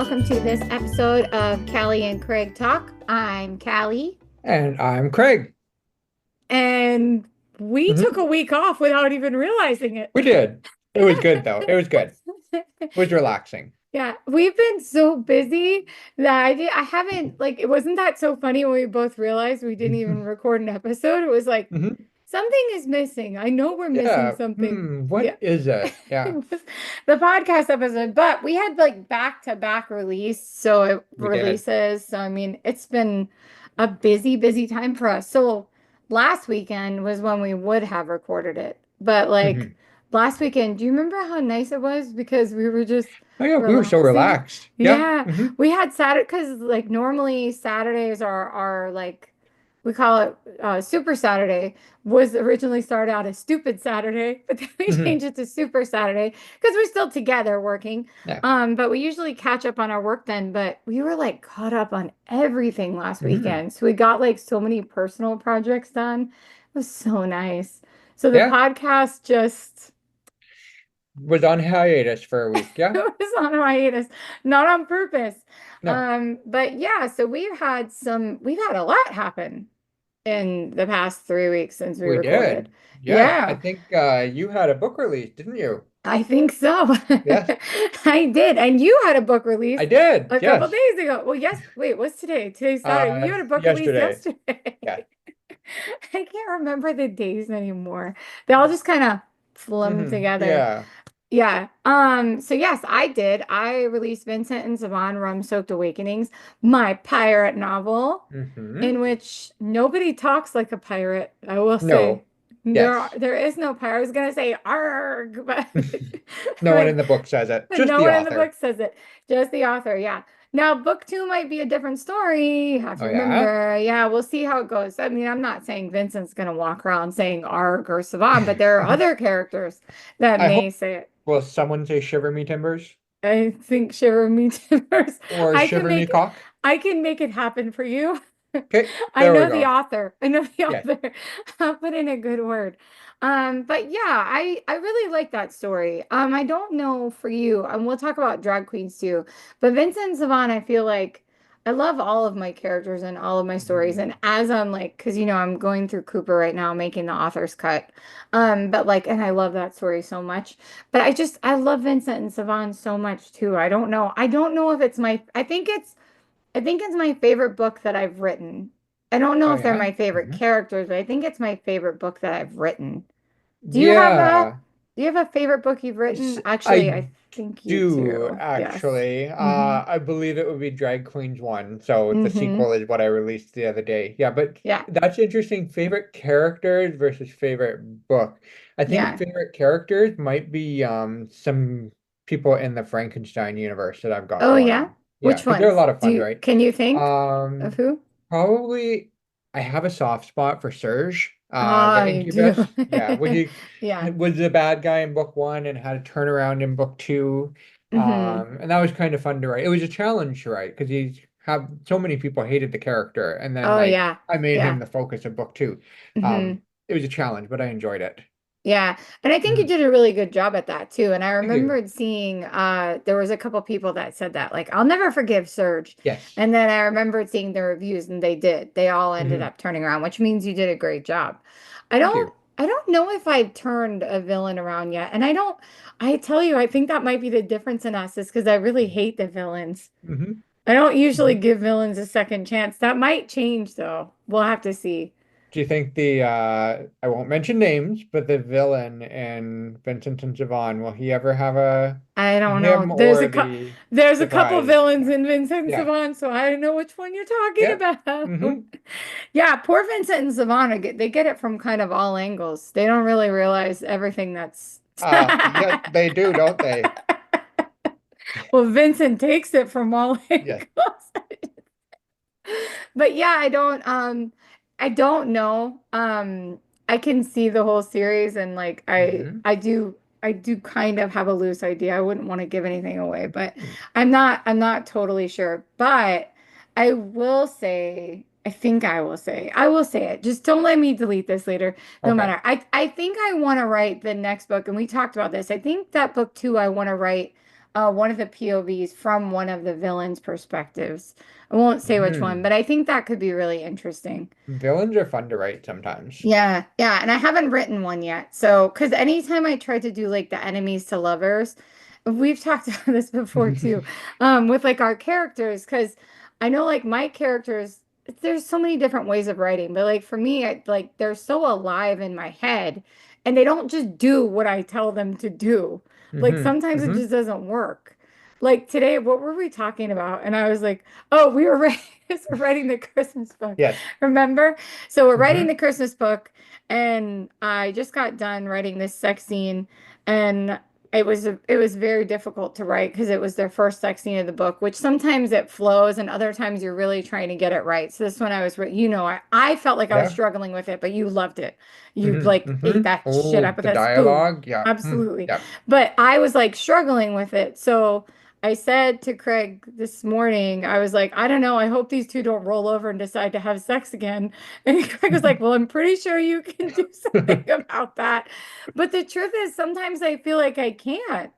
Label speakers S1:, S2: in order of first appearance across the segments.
S1: welcome to this episode of Cali and Craig Talk. I'm Cali,
S2: And I'm Craig.
S1: and we took
S2: Hmm.
S1: a week off without even realizing it.
S2: We did. It was good though. It was good. It was relaxing.
S1: Yeah, we've been so busy that I haven't like it wasn't that so funny when we both realized we didn't even record an episode. It was like
S2: Hmm.
S1: something is missing. I know we're missing
S2: Yeah.
S1: something.
S2: What
S1: Yeah.
S2: is it?
S1: It
S2: Yeah,
S1: was the podcast episode, but we had like back-to-back
S2: we did.
S1: releases. So I mean, it's been a busy time for us. So last weekend was when we would have recorded it. But like
S2: Hmm.
S1: last weekend, do you remember how nice it was? Because we were just
S2: Oh yeah, we were so
S1: relaxing.
S2: relaxed. Yeah.
S1: Yeah, we had Saturday because like normally Saturdays are like we call it Super Saturday was originally started out as Stupid Saturday, but then we
S2: Hmm.
S1: changed it to Super Saturday because we're still together working.
S2: Yeah.
S1: But we usually catch up on our work then, but we were like caught up on everything last
S2: Hmm.
S1: weekend. So we got like so many personal projects done. It was so nice. So the
S2: Yeah.
S1: podcast just
S2: Was on hiatus for a week.
S1: it
S2: Yeah.
S1: was on hiatus, not on purpose.
S2: No,
S1: But yeah, so we've had a lot happen in the past 3 weeks since we
S2: we
S1: recorded.
S2: did. Yeah. I
S1: Yeah,
S2: think you had a book release, didn't you?
S1: I think so.
S2: Yes.
S1: I did. And you had a book
S2: I
S1: release
S2: did.
S1: a couple
S2: Yes.
S1: days ago. Well, yes, wait, what's today? Today's Saturday. Well, you had a book release
S2: Yesterday.
S1: yesterday.
S2: Yeah.
S1: I can't remember the days anymore. They all just kind of flum together.
S2: Yeah.
S1: Yeah. So yes, I did. I released Vincent and Savan Rum-Soaked Awakenings, my pirate novel,
S2: Hmm.
S1: in which nobody talks like a pirate, I will say.
S2: No. Yes.
S1: There is no pirate. I was gonna say arg, but
S2: No one
S1: but
S2: in the book says it,
S1: but
S2: just
S1: no
S2: the
S1: one in the
S2: author.
S1: book says it. Just the author, yeah. Now, book two might be a different story. You have to
S2: Oh yeah?
S1: remember. Yeah, we'll see how it goes. I mean, I'm not saying Vincent's gonna walk around saying arg or Savan, but there are other characters that
S2: I hope.
S1: may say it.
S2: Will someone say shiver me timbers
S1: I think Shiver Me Timbers.
S2: or
S1: I can
S2: shiver me
S1: make
S2: cock?
S1: I can make it happen for you.
S2: Okay,
S1: I
S2: there we
S1: know the
S2: go.
S1: author. I know the
S2: Yes.
S1: author. I'll put in a good word. But yeah, I really like that story. I don't know for you, and we'll talk about drag queens too. But Vincent Savan, I feel like I love all of my characters and all of my stories.
S2: Mhm.
S1: And as I'm like, because I'm going through Cooper right now, making the author's cut. But like, and I love that story so much. But I love Vincent and Savan so much too. I don't know. I don't know if it's my. I think it's my favorite book that I've written. I don't know
S2: Oh
S1: if they're
S2: yeah.
S1: my favorite
S2: Mhm.
S1: characters, but I think it's my favorite book that I've written. Do you have a
S2: Yeah.
S1: do you have a favorite book you've written? Actually,
S2: I
S1: I think you
S2: do
S1: do. Yes.
S2: actually.
S1: Mm-hmm.
S2: I believe it would be Drag Queens 1. So the
S1: Mm-hmm.
S2: sequel is what I released the other day. Yeah, but
S1: Yeah.
S2: that's interesting. Favorite characters versus favorite book. I think
S1: Yeah.
S2: favorite characters might be some people in the Frankenstein universe that I've got
S1: Oh
S2: going
S1: yeah.
S2: on. Yeah,
S1: Which
S2: because they're a
S1: ones?
S2: lot of fun, right?
S1: Can you think of
S2: Um,
S1: who?
S2: Probably I have a soft spot for Serge,
S1: Oh,
S2: the
S1: you do.
S2: Incubus. Yeah, when he
S1: Yeah.
S2: was the bad guy in book one and had a turnaround in book two.
S1: Mm-hmm.
S2: And that was kind of fun to write. It was a challenge to write because he's have so many people hated the character, and then
S1: Oh
S2: like
S1: yeah.
S2: I made him
S1: Yeah.
S2: the focus of book two.
S1: Mm-hmm.
S2: It was a challenge, but I enjoyed it.
S1: Yeah, and I think you
S2: Mhm.
S1: did a really good job at that too. And I
S2: Thank you.
S1: remembered seeing there was a couple people that said that, like, I'll never forgive Surge.
S2: Yes.
S1: And then I remembered seeing the reviews and they did. They all ended
S2: Hmm.
S1: up turning around, which means you did a great job.
S2: Thank you.
S1: I don't know if I've turned a villain around yet. And I tell you, I think that might be the difference in us is because I really hate the villains.
S2: Hmm.
S1: I don't usually
S2: Hmm.
S1: give villains a second chance. That might change though. We'll have to see.
S2: Do you think I won't mention names, but the villain in Vincent and Javon, will he ever have a
S1: I don't know.
S2: him or the
S1: There's a couple
S2: surprise?
S1: villains in Vincent and
S2: Yeah.
S1: Savant, so I don't know which one you're talking
S2: Yeah.
S1: about.
S2: Hmm.
S1: Yeah, poor Vincent and Savant, they get it from kind of all angles. They don't really realize everything that's
S2: Yeah, they do, don't they?
S1: well, Vincent takes it from all
S2: Yes.
S1: angles. But yeah, I don't know. I can see the whole series and like
S2: Hmm.
S1: I do kind of have a loose idea. I wouldn't want to give anything away, but
S2: Hmm.
S1: I'm not totally sure. But I will say, I will say it. Just don't let me delete this later. No
S2: Okay.
S1: matter. I think I want to write the next book, and we talked about this. I think that book two I want to write one of the POVs from one of the villains' perspectives. I won't say which one,
S2: Hmm.
S1: but I think that could be really interesting.
S2: Villains are fun to write sometimes.
S1: Yeah, yeah, and I haven't written one yet. So, because anytime I try to do like the enemies to lovers, we've talked about this before too, with like our characters, because I know like my characters, there's so many different ways of writing, but like for me, like they're so alive in my head, and they don't just do what I tell them to do. Like
S2: Hmm.
S1: sometimes it
S2: Hmm.
S1: just doesn't work. Like today, what were we talking about? And I was like, oh, we were writing, we're writing the Christmas book.
S2: Yes.
S1: Remember? So we're writing
S2: Hmm.
S1: the Christmas book, and I just got done writing this sex scene, and it was very difficult to write because it was their first sex scene of the book, which sometimes it flows and other times you're really trying to get it right. So this one I was, I felt like I was
S2: Yeah.
S1: struggling with it, but you loved it. You
S2: Hmm.
S1: like ate
S2: Hmm.
S1: that shit
S2: Oh,
S1: up with
S2: the
S1: a spoon.
S2: dialogue. Yeah. Hmm.
S1: Absolutely.
S2: Yeah.
S1: But I was like struggling with it. So I said to Craig this morning, I was like, I don't know. I hope these two don't roll over and decide to have sex again. And Craig was like, well, I'm pretty sure you can do something about that. But the truth is, sometimes I feel like I can't.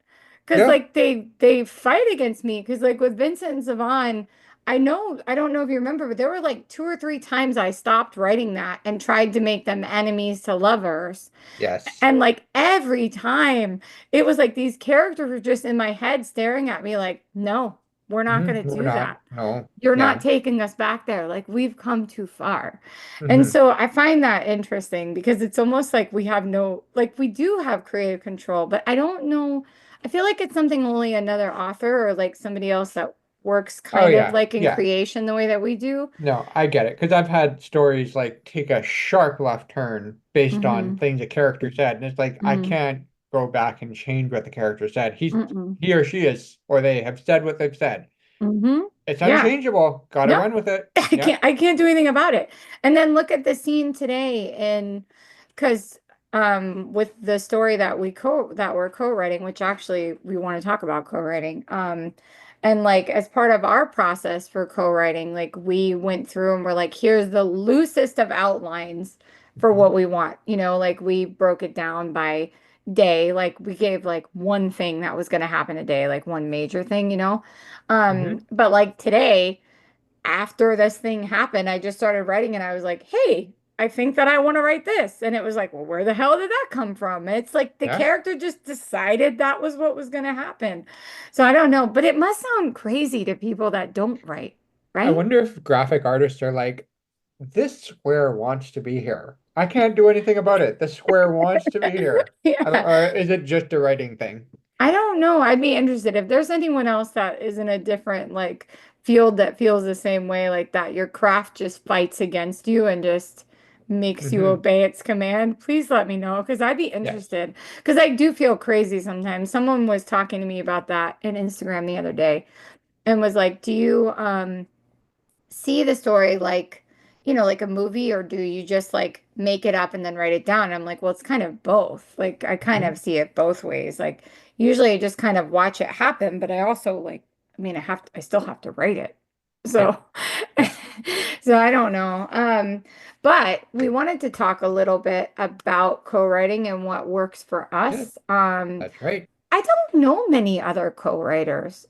S1: Because
S2: Yeah.
S1: like they fight against me. Because like with Vincent and Savon, I don't know if you remember, but there were like two or three times I stopped writing that and tried to make them enemies to lovers.
S2: Yes.
S1: And like every time it was like these characters were just in my head staring at me like, no, we're not
S2: Hmm.
S1: going to
S2: We're
S1: do
S2: not.
S1: that.
S2: No.
S1: You're not
S2: Yeah.
S1: taking us back there. Like we've come too far. And
S2: Hmm.
S1: so I find that interesting because it's almost like we have no, like we do have creative control, but I don't know. I feel like it's something only another author or like somebody else that works
S2: Oh
S1: kind of
S2: yeah.
S1: like in
S2: Yeah.
S1: creation the way that we do.
S2: No, I get it. Because I've had stories like take a sharp left turn based on
S1: Mm-hmm.
S2: things a character said. And it's like I
S1: Mm-hmm.
S2: can't go back and change what the character said.
S1: Mm-hmm.
S2: He or she is, or they have said what they've said.
S1: Mm-hmm.
S2: It's
S1: Yeah.
S2: unchangeable. Gotta
S1: No,
S2: run with it.
S1: I
S2: Yeah.
S1: can't do anything about it. And then look at the scene today in because with the story that we're co-writing, which actually we want to talk about co-writing. And like as part of our process for co-writing, like we went through and we're like, here's the loosest of outlines for
S2: Hmm.
S1: what we want. Like we broke it down by day. Like we gave like one thing that was going to happen a day, like one major thing.
S2: Hmm.
S1: But like today after this thing happened, I just started writing and I was like, hey, I think that I want to write this. And it was like, well, where the hell did that come from? It's like the
S2: Yeah.
S1: character just decided that was what was going to happen. So I don't know, but it must sound crazy to people that don't write,
S2: I
S1: right?
S2: wonder if graphic artists are like, this square wants to be here. I can't do anything about it. The square wants to be here. I don't,
S1: Yeah.
S2: or is it just a writing thing?
S1: I don't know. I'd be interested if there's anyone else that is in a different like field that feels the same way like that. Your craft just fights against you and just makes you
S2: Hmm.
S1: obey its command. Please let me know because I'd be
S2: Yes.
S1: interested. Because I do feel crazy sometimes. Someone was talking to me about that in Instagram the other day and was like, "Do you see the story like, like a movie, or do you just like make it up and then write it down?" I'm like, well, it's kind of both. Like, I kind
S2: Hmm.
S1: of see it both ways. Like, usually I just kind of watch it happen, but I also like, I mean, I still have to write it.
S2: Yeah.
S1: So,
S2: Yeah.
S1: so I don't know. But we wanted to talk a little bit about co-writing and what works for
S2: Yeah.
S1: us.
S2: That's right.
S1: I don't know many other co-writers.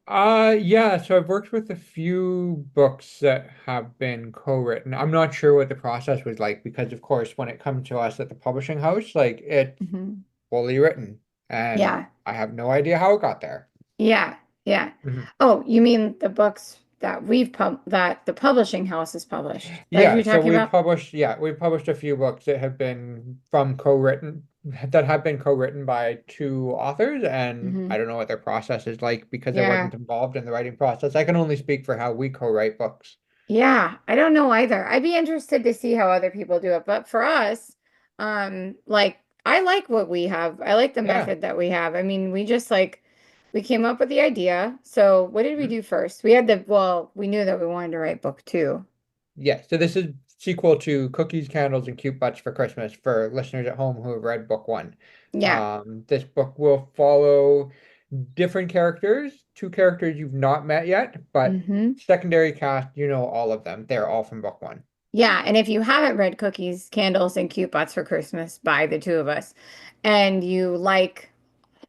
S2: Yeah, so I've worked with a few books that have been co-written. I'm not sure what the process was like because, of course, when it comes to us at the publishing house, like it's
S1: Mhm.
S2: fully written and
S1: Yeah.
S2: I have no idea how it got there.
S1: Yeah, yeah.
S2: Mhm.
S1: Oh, you mean the books that that the publishing house has published? That
S2: Yeah,
S1: you're
S2: so
S1: talking about?
S2: we've published a few books that have been that have been co-written by two authors, and I
S1: Hmm.
S2: don't know what their process is like because I
S1: Yeah.
S2: wasn't involved in the writing process. I can only speak for how we co-write books.
S1: Yeah, I don't know either. I'd be interested to see how other people do it. But for us, like I like what we have. I like the
S2: Yeah.
S1: method that we have. I mean, we just like we came up with the idea. So what did we
S2: Mhm.
S1: do first? Well, we knew that we wanted to write book two.
S2: Yeah, so this is sequel to Cookies, Candles, and Cute Butts for Christmas for listeners at home who have read book one.
S1: Yeah.
S2: This book will follow different characters, two characters you've not met yet, but
S1: Hmm.
S2: secondary cast, you know all of them. They're all from book one.
S1: Yeah, and if you haven't read Cookies, Candles, and Cute Bots for Christmas by the two of us, and you like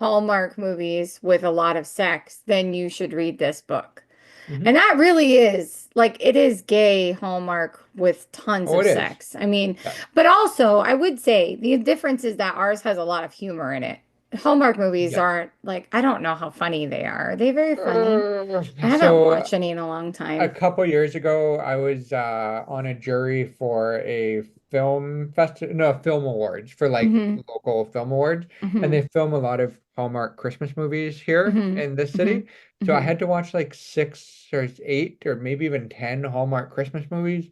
S1: Hallmark movies with a lot of sex, then you should read this book.
S2: Hmm.
S1: And that really is like it is gay Hallmark with tons
S2: Oh,
S1: of
S2: it is.
S1: sex. I mean,
S2: Yeah.
S1: but also I would say the difference is that ours has a lot of humor in it. Hallmark movies
S2: Yes.
S1: aren't like I don't know how funny they are. Are they very funny?
S2: Uh,
S1: I haven't
S2: so
S1: watched any in a long
S2: a
S1: time.
S2: couple years ago, I was on a jury for a film festival, no, film awards for like
S1: Hmm.
S2: local film awards, and
S1: Hmm.
S2: they film a lot of Hallmark Christmas movies here
S1: Hmm.
S2: in this
S1: Hmm.
S2: city. So I
S1: Hmm.
S2: had to watch like 6 or 8 or maybe even 10 Hallmark Christmas movies.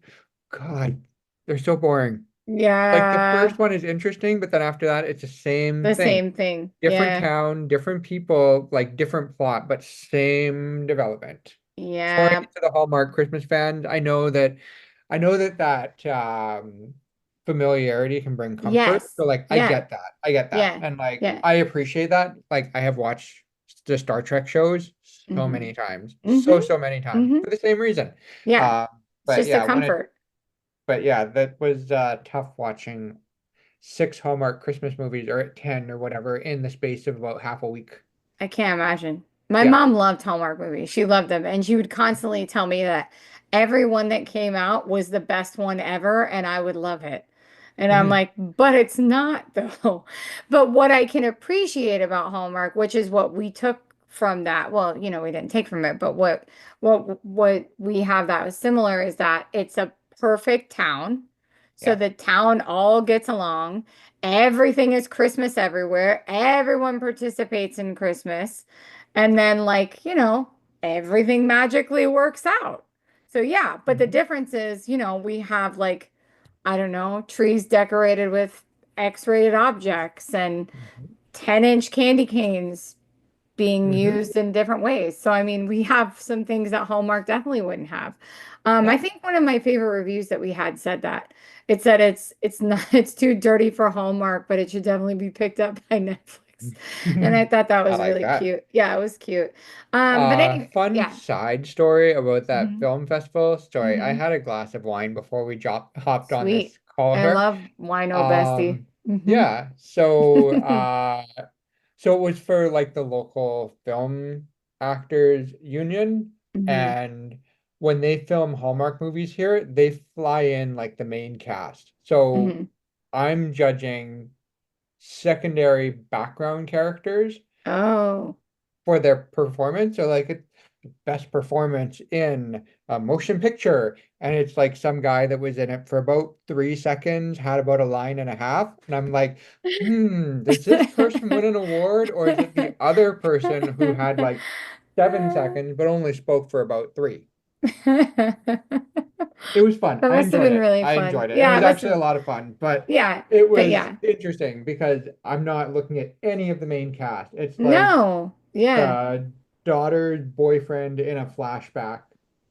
S2: God, they're so boring. Like the
S1: Yeah,
S2: first one is interesting, but then after that, it's the same
S1: the
S2: thing.
S1: same thing.
S2: Different
S1: Yeah.
S2: town, different people, like different plot, but same development. Sorry
S1: Yeah.
S2: to the Hallmark Christmas fans. I know that familiarity can bring comfort.
S1: Yes.
S2: So like I
S1: Yeah.
S2: get that. I get that.
S1: Yeah.
S2: And like
S1: Yeah.
S2: I appreciate that. Like I have watched the Star Trek shows so
S1: Hmm.
S2: many times.
S1: Hmm.
S2: So many times
S1: Hmm.
S2: for the same reason.
S1: Yeah.
S2: Uh,
S1: It's
S2: but
S1: just a
S2: yeah,
S1: comfort.
S2: that was tough watching 6 Hallmark Christmas movies or 10 or whatever in the space of about half a week.
S1: I can't imagine. My
S2: Yeah.
S1: mom loved Hallmark movies. She loved them. And she would constantly tell me that every one that came out was the best one ever, and I would love it. And I'm
S2: Mhm.
S1: like, but it's not though. But what I can appreciate about Hallmark, which is what we took from that, well, we didn't take from it, but what we have that was similar is that it's a perfect town. So
S2: Yeah.
S1: the town all gets along. Everything is Christmas everywhere. Everyone participates in Christmas. And then, like, everything magically works out. So, yeah, but the
S2: Mhm.
S1: difference is, we have like, I don't know, trees decorated with X-rated objects and
S2: Mhm.
S1: 10-inch candy canes being
S2: Mhm.
S1: used in different ways. So, I mean, we have some things that Hallmark definitely wouldn't have. I
S2: Yeah.
S1: think one of my favorite reviews that we had said that it said it's not it's too dirty for Hallmark, but it should definitely be picked up by Netflix. And I thought that
S2: I
S1: was
S2: like
S1: really
S2: that.
S1: cute. Yeah, it was cute. But anyway,
S2: Fun
S1: yeah.
S2: side story about that
S1: Hmm.
S2: film festival story. I
S1: Hmm.
S2: had a glass of wine before we hopped on
S1: Sweet.
S2: this call
S1: I
S2: here.
S1: love Wino Bestie.
S2: Um,
S1: Hmm.
S2: yeah. So it was for like the local film actors union,
S1: Hmm.
S2: and when they film Hallmark movies here, they fly in like the main cast. So
S1: Hmm.
S2: I'm judging secondary background characters
S1: Oh.
S2: for their performance. So like it's best performance in a motion picture, and it's like some guy that was in it for about 3 seconds, had about a line and a half, and I'm like, does this person win an award, or is it the other person who had like 7 seconds but only spoke for about three? It was fun.
S1: That
S2: I
S1: must have
S2: enjoyed
S1: been
S2: it.
S1: really
S2: I
S1: fun.
S2: enjoyed it. It
S1: Yeah,
S2: was
S1: it must
S2: actually
S1: have.
S2: a lot of fun, but
S1: Yeah,
S2: it
S1: but
S2: was
S1: yeah.
S2: interesting because I'm not looking at any of the main cast. It's like
S1: No. Yeah.
S2: the daughter's boyfriend in a flashback,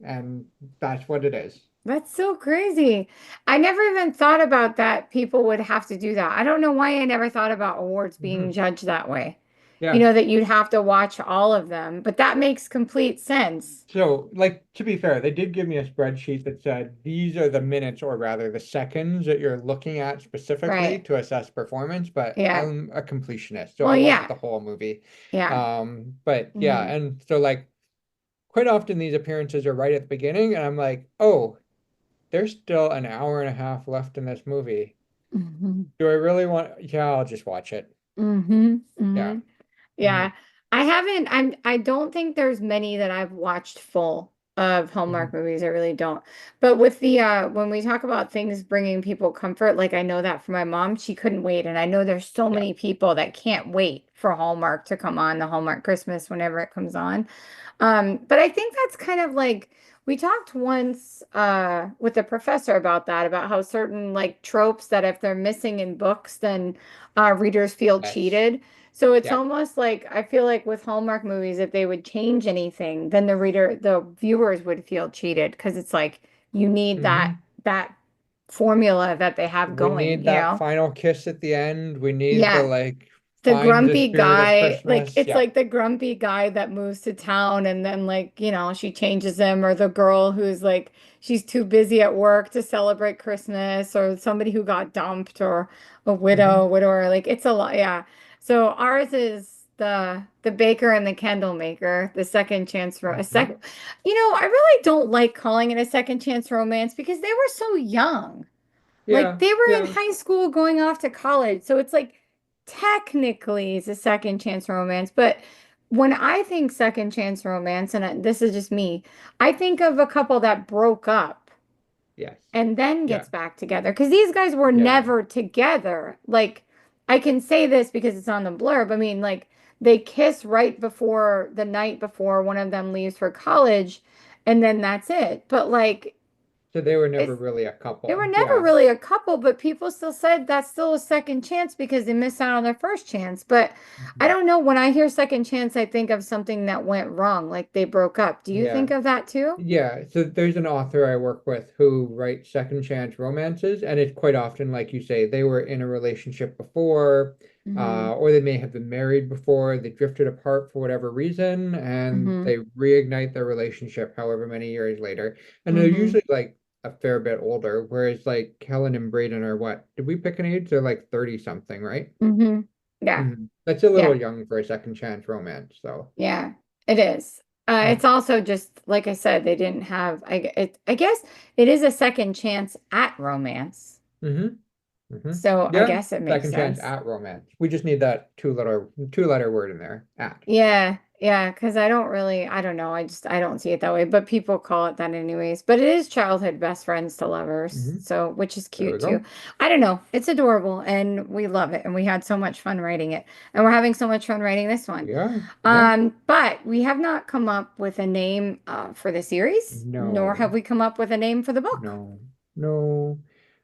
S2: and that's what it is.
S1: That's so crazy. I never even thought about that people would have to do that. I don't know why I never thought about awards being
S2: Mhm.
S1: judged that way.
S2: Yeah.
S1: That you'd have to watch all of them, but that makes complete sense.
S2: So, like, to be fair, they did give me a spreadsheet that said these are the minutes, or rather the seconds that you're looking at specifically
S1: Right.
S2: to assess performance, but
S1: Yeah.
S2: I'm a completionist, so
S1: Well,
S2: I watched
S1: yeah.
S2: the whole movie.
S1: Yeah.
S2: But yeah,
S1: Hmm.
S2: and so like quite often these appearances are right at the beginning, and I'm like, oh, there's still an hour and a half left in this movie.
S1: Hmm.
S2: Do I really want? Yeah, I'll just watch it.
S1: Hmm.
S2: Yeah.
S1: Hmm.
S2: Hmm.
S1: Yeah. I haven't, I don't think there's many that I've watched full of Hallmark
S2: Hmm.
S1: movies. I really don't. But with the when we talk about things bringing people comfort, like I know that for my mom, she couldn't wait. And I know there's so
S2: Yeah.
S1: many people that can't wait for Hallmark to come on, the Hallmark Christmas whenever it comes on. But I think that's kind of like we talked once with the professor about that, about how certain like tropes that if they're missing in books, then readers feel
S2: Yes.
S1: cheated. So it's
S2: Yeah.
S1: almost like I feel like with Hallmark movies, if they would change anything, then the viewers would feel cheated because it's like you need
S2: Hmm.
S1: that formula that they have
S2: We
S1: going,
S2: need
S1: you
S2: that
S1: know?
S2: final kiss at the end. We need the
S1: Yeah.
S2: like
S1: The
S2: find the
S1: grumpy
S2: spirit of
S1: guy, like
S2: Christmas.
S1: it's
S2: Yeah.
S1: like the grumpy guy that moves to town and then like, she changes him, or the girl who's like she's too busy at work to celebrate Christmas, or somebody who got dumped, or a
S2: Hmm.
S1: widower. Like it's a lot, yeah. So ours is the baker and the candle maker, the second chance ro a
S2: Mhm.
S1: second. I really don't like calling it a second chance romance because they were so young. Like
S2: Yeah,
S1: they were in
S2: yeah,
S1: high school going off to college. So it's like technically it's a second chance romance, but when I think second chance romance, and this is just me, I think of a couple that broke up
S2: yes,
S1: and then
S2: yeah,
S1: gets back together because these guys were
S2: yeah.
S1: never together. Like I can say this because it's on the blurb. I mean, like they kiss right before the night before one of them leaves for college, and then that's it. But like
S2: So they were never
S1: it's
S2: really a
S1: they were
S2: couple.
S1: never
S2: Yeah.
S1: really a couple, but people still said that's still a second chance because they missed out on their first chance. But I
S2: Mhm.
S1: don't know. When I hear second chance, I think of something that went wrong, like they broke up. Do you
S2: Yeah.
S1: think of that too?
S2: Yeah, so there's an author I work with who writes second chance romances, and it's quite often, like you say, they were in a relationship before,
S1: Mm-hmm.
S2: or they may have been married before, they drifted apart for whatever reason, and
S1: Mm-hmm.
S2: they reignite their relationship however many years later. And they're
S1: Mm-hmm.
S2: usually like a fair bit older, whereas like Helen and Braden are what? Did we pick an age? They're like 30 something, right?
S1: Mm-hmm. Yeah.
S2: That's a little
S1: Yeah.
S2: young for a second chance romance, so.
S1: Yeah. It is.
S2: Mm.
S1: It's also just like I said, they didn't have. I guess it is a second chance at romance. So I
S2: Yeah,
S1: guess it makes
S2: second chance
S1: sense.
S2: at romance. We just need that two letter word in there. At.
S1: Yeah, yeah, because I don't know. I don't see it that way, but people call it that anyways. But it is childhood best friends to lovers,
S2: Hmm.
S1: so which is
S2: There we
S1: cute too.
S2: go.
S1: I don't know. It's adorable and we love it and we had so much fun writing it. And we're having so much fun writing this one.
S2: We are. Yeah.
S1: But we have not come up with a name for the series, nor have
S2: No.
S1: we come up with a name for the book.
S2: No. No.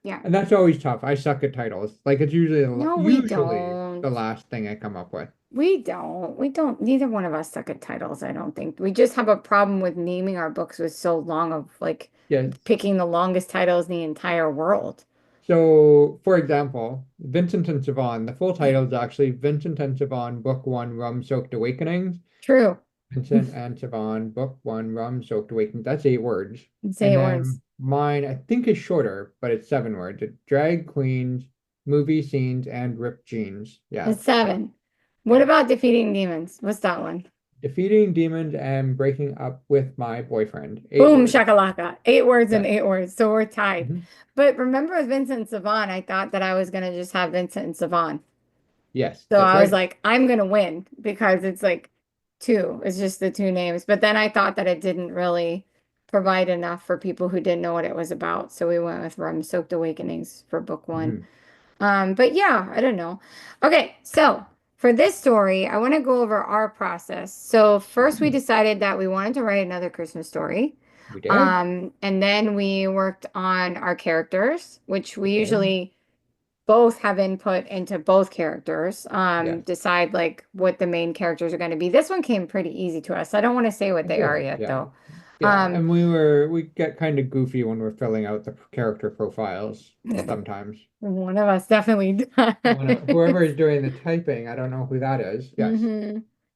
S1: Yeah.
S2: And that's always tough. I suck at titles. Like it's
S1: No, we
S2: usually
S1: don't.
S2: the last thing I come up with.
S1: We don't. We don't. Neither one of us suck at titles, I don't think. We just have a problem with naming our books with so long of like
S2: Yes.
S1: picking the longest titles in the entire world.
S2: So, for example, Vincent and Siobhan, the full title is actually Vincent and Siobhan, Book One, Rum-Soaked Awakenings.
S1: True.
S2: Vincent and Siobhan, Book One, Rum-Soaked Awakenings. That's 8 words.
S1: Say
S2: And
S1: it words.
S2: then mine, I think, is shorter, but it's 7 words. It's Drag Queens, Movie Scenes, and Ripped Jeans. Yeah.
S1: It's
S2: So,
S1: 7. What
S2: yeah.
S1: about defeating demons? What's that one?
S2: Defeating Demons and Breaking Up with My Boyfriend. Eight
S1: Boom,
S2: words.
S1: shakalaka. 8 words and
S2: Yes.
S1: 8 words. So we're tied.
S2: Mhm.
S1: But remember with Vincent and Savon, I thought that I was gonna just have Vincent and Savon.
S2: Yes,
S1: So
S2: that's
S1: I was
S2: right.
S1: like, I'm gonna win because it's like two. It's just the two names. But then I thought that it didn't really provide enough for people who didn't know what it was about. So we went with Rum Soaked Awakenings for book one.
S2: Mhm.
S1: But yeah, I don't know. Okay, so for this story, I want to go over our process. So first we
S2: Mhm.
S1: decided that we wanted to write another Christmas story.
S2: We did.
S1: And then we worked on our characters, which
S2: We
S1: we
S2: did.
S1: usually both have input into both characters,
S2: Yes.
S1: decide like what the main characters are going to be. This one came pretty easy to us. I don't want to say what
S2: It
S1: they are
S2: did.
S1: yet
S2: Yeah.
S1: though.
S2: Yeah.
S1: Um,
S2: And we get kind of goofy when we're filling out the character profiles sometimes.
S1: one of us definitely
S2: Whoever
S1: does.
S2: is doing the typing, I don't know who that is. Yes.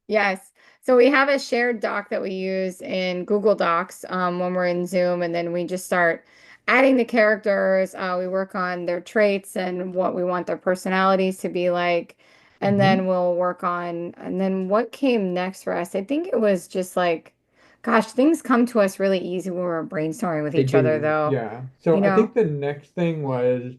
S1: Yes. So we have a shared doc that we use in Google Docs when we're in Zoom, and then we just start adding the characters. We work on their traits and what we want their personalities to be like. And
S2: Hmm.
S1: then we'll work on, and then what came next for us? I think it was just like, gosh, things come to us really easy when we're brainstorming with
S2: They
S1: each other,
S2: do.
S1: though.
S2: Yeah. So
S1: You
S2: I
S1: know?
S2: think the next thing was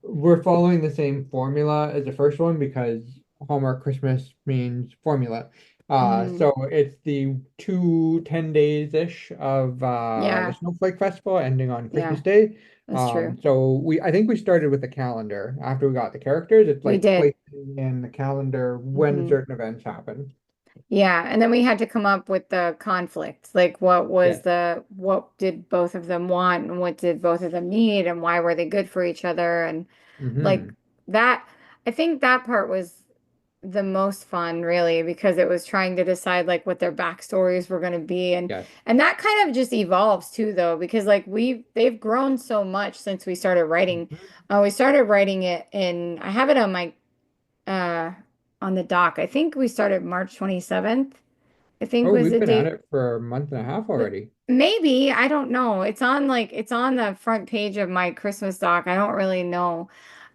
S2: we're following the same formula as the first one because Hallmark Christmas means formula.
S1: Mm,
S2: So it's the 10 days-ish of the
S1: yeah,
S2: Snowflake Festival ending on Christmas
S1: yeah,
S2: Day.
S1: that's true.
S2: So I think we started with the calendar after we got the characters. It's
S1: We
S2: like
S1: did.
S2: placing in the calendar when
S1: Hmm.
S2: certain events happen.
S1: Yeah, and then we had to come up with the conflict. Like
S2: Yes.
S1: what did both of them want and what did both of them need and why were they good for each other and like
S2: Hmm.
S1: that I think that part was the most fun really because it was trying to decide like what their backstories were going to be
S2: Yes.
S1: and that kind of just evolves too though because like they've grown so much since we started writing.
S2: Mhm.
S1: We started writing it in I have it uh on the dock. I think we started March 27th. I think
S2: Oh,
S1: was
S2: we've
S1: the
S2: been at
S1: date.
S2: it for a month and a half already.
S1: Maybe, I don't know. It's on the front page of my Christmas doc. I don't really know.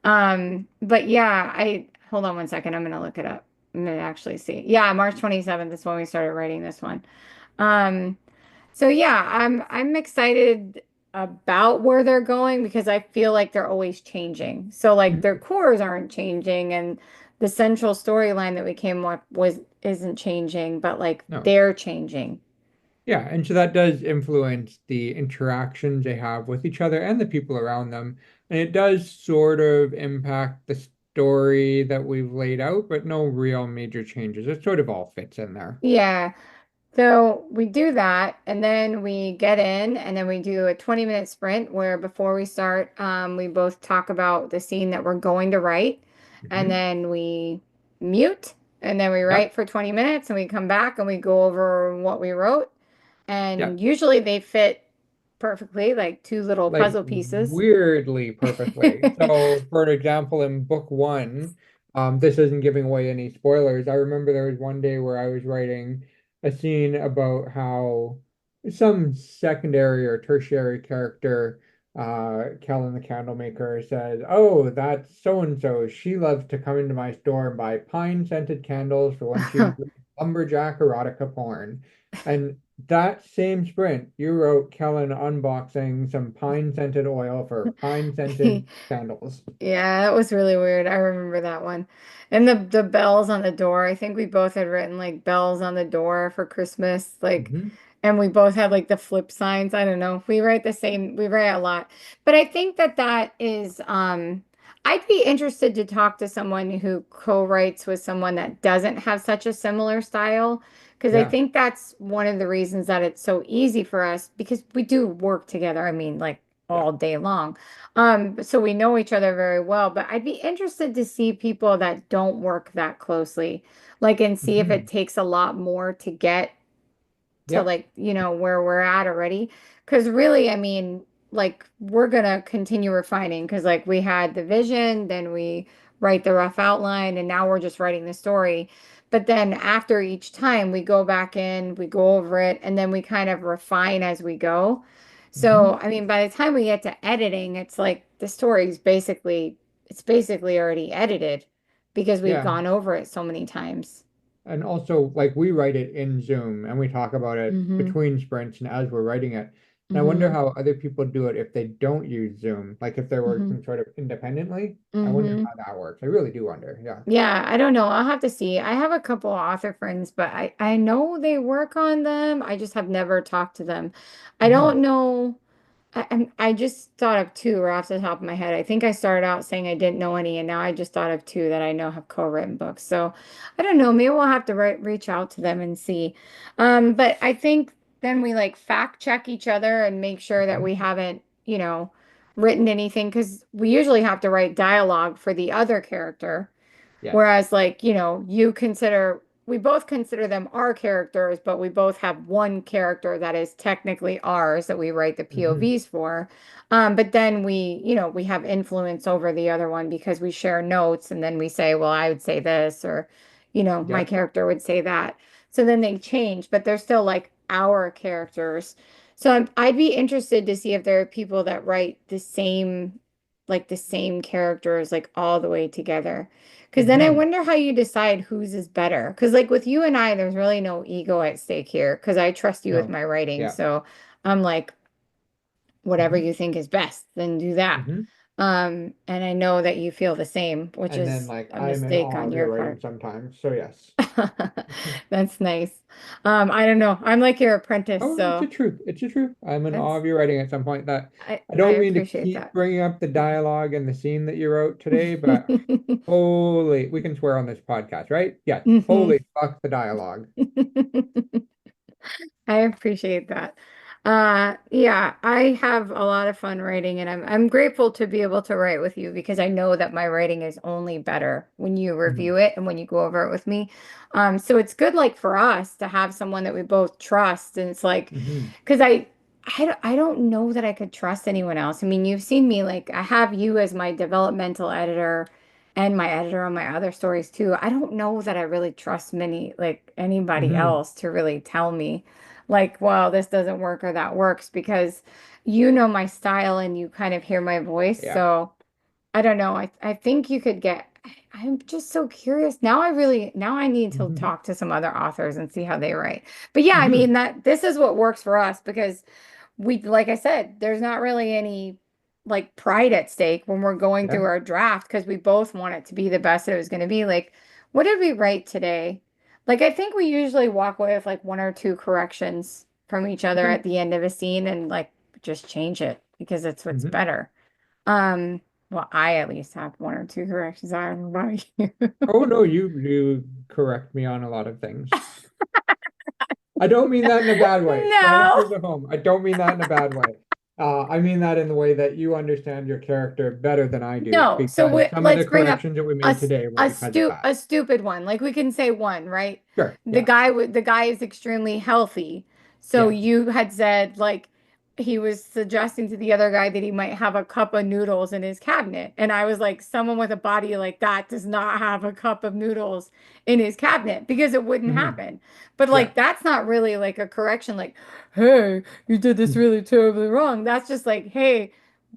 S1: But yeah, I hold on one second. I'm gonna look it up. I'm gonna actually see. Yeah, March 27th is when we started writing this one. Um, so yeah, I'm excited about where they're going because I feel like they're always changing. So like their
S2: Mhm.
S1: cores aren't changing and the central storyline that we came up was isn't changing, but like
S2: No.
S1: they're changing.
S2: Yeah, and so that does influence the interactions they have with each other and the people around them. And it does sort of impact the story that we've laid out, but no real major changes. It sort of all fits in there.
S1: Yeah. So we do that, and then we get in, and then we do a 20-minute sprint where before we start, we both talk about the scene that we're going to write, and
S2: Hmm.
S1: then we mute, and then we write
S2: Yep.
S1: for 20 minutes, and we come back and we go over what we wrote. And
S2: Yep.
S1: usually they fit perfectly, like two little
S2: Like
S1: puzzle pieces.
S2: weirdly perfectly. So, for an example, in book one, this isn't giving away any spoilers. I remember there was one day where I was writing a scene about how some secondary or tertiary character, Kellen the candlemaker, says, "Oh, that's so and so. She loves to come into my store and buy pine-scented candles for when she's reading lumberjack erotica porn." And that same sprint, you wrote Kellen unboxing some pine scented oil for pine scented candles.
S1: Yeah, that was really weird. I remember that one. And the bells on the door. I think we both had written like bells on the door for Christmas, like,
S2: Hmm.
S1: and we both had like the flip signs. I don't know. We write the same, we write a lot. But I think that that is I'd be interested to talk to someone who co-writes with someone that doesn't have such a similar style. Because I
S2: Yeah.
S1: think that's one of the reasons that it's so easy for us because we do work together. I mean, like
S2: Yeah.
S1: all day long. So we know each other very well, but I'd be interested to see people that don't work that closely, like, and see if it
S2: Hmm.
S1: takes a lot more to get to
S2: Yep.
S1: like, where we're at already. Because really, I mean, like, we're gonna continue refining because like we had the vision, then we write the rough outline, and now we're just writing the story. But then after each time we go back in, we go over it, and then we kind of refine as we go. So,
S2: Hmm.
S1: I mean, by the time we get to editing, it's like the story's basically it's basically already edited because we've
S2: Yeah.
S1: gone over it so many times.
S2: And also, like, we write it in Zoom and we talk about it
S1: Mm-hmm.
S2: between sprints and as we're writing it. And I wonder
S1: Mm-hmm.
S2: how other people do it if they don't use Zoom, like if they're
S1: Mm-hmm.
S2: working sort of independently. I wonder
S1: Mm-hmm.
S2: how that works. I really do wonder. Yeah.
S1: Yeah, I don't know. I'll have to see. I have a couple author friends, but I know they work on them. I just have never talked to them. I
S2: Hmm.
S1: don't know. I just thought of two right off the top of my head. I think I started out saying I didn't know any, and now I just thought of two that I know have co-written books. So I don't know. Maybe we'll have to reach out to them and see. But I think then we like fact check each other and make sure that we
S2: Hmm.
S1: haven't, written anything because we usually have to write dialogue for the other character.
S2: Yes.
S1: Whereas, like, we both consider them our characters, but we both have one character that is technically ours that we write the
S2: Hmm.
S1: POVs for. But then we have influence over the other one because we share notes and then we say, well, I would say this, or, my
S2: Yep.
S1: character would say that. So then they change, but they're still like our characters. So I'd be interested to see if there are people that write the same characters, like all the way together. Because then I
S2: Hmm.
S1: wonder how you decide whose is better. Because, like, with you and I, there's really no ego at stake here because I trust you with
S2: No.
S1: my writing.
S2: Yeah.
S1: So I'm like, whatever
S2: Hmm.
S1: you think is best, then do that.
S2: Hmm.
S1: And I know that you feel the same, which
S2: And then
S1: is
S2: like
S1: a
S2: I'm in
S1: mistake
S2: awe
S1: on
S2: of your
S1: your
S2: writing
S1: part.
S2: sometimes. So yes.
S1: That's nice. I don't know. I'm like your apprentice,
S2: Oh, it's a
S1: so
S2: truth. It's a truth. I'm in awe
S1: that's
S2: of your writing at some point that I
S1: I
S2: don't mean to
S1: appreciate
S2: keep
S1: that.
S2: bringing up the dialogue and the scene that you wrote today, but holy, we can swear on this podcast, right? Yes.
S1: Mhm.
S2: Holy fuck the dialogue.
S1: I appreciate that. Yeah, I have a lot of fun writing and I'm grateful to be able to write with you because I know that my writing is only better when you
S2: Hmm.
S1: review it and when you go over it with me. So it's good like for us to have someone that we both trust and it's like
S2: Hmm.
S1: because I don't know that I could trust anyone else. I mean, you've seen me like I have you as my developmental editor and my editor on my other stories too. I don't know that I really trust many like anybody
S2: Hmm.
S1: else to really tell me like, well, this doesn't work or that works because you know my style and you kind of hear my voice.
S2: Yeah.
S1: So I don't know. I think you could get I'm just so curious. Now I need to
S2: Hmm.
S1: talk to some other authors and see how they write. But yeah, I
S2: Hmm.
S1: mean that this is what works for us because like I said, there's not really any like pride at stake when we're going through
S2: Yeah.
S1: our draft because we both want it to be the best it was going to be. Like, what did we write today? Like, I think we usually walk away with like one or two corrections from each other
S2: Okay.
S1: at the end of a scene and like just change it because it's what's
S2: Hmm.
S1: better. Um, well, I at least have one or two corrections. I don't know about
S2: Oh
S1: you.
S2: no, you correct me on a lot of things. I don't mean that in a bad way.
S1: No.
S2: Characters at home. I don't mean that in a bad way. I mean that in the way that you understand your character better than I do,
S1: No, so
S2: because some of the
S1: let's bring up
S2: corrections that we made today were because of that.
S1: a stupid one. Like we can say one, right?
S2: Sure. Yeah.
S1: The guy is extremely healthy. So
S2: Yeah.
S1: you had said like he was suggesting to the other guy that he might have a cup of noodles in his cabinet. And I was like, someone with a body like that does not have a cup of noodles in his cabinet because it wouldn't
S2: Hmm.
S1: happen. But
S2: Yeah.
S1: like that's not really like a correction like, hey, you did this really terribly wrong. That's just like, hey,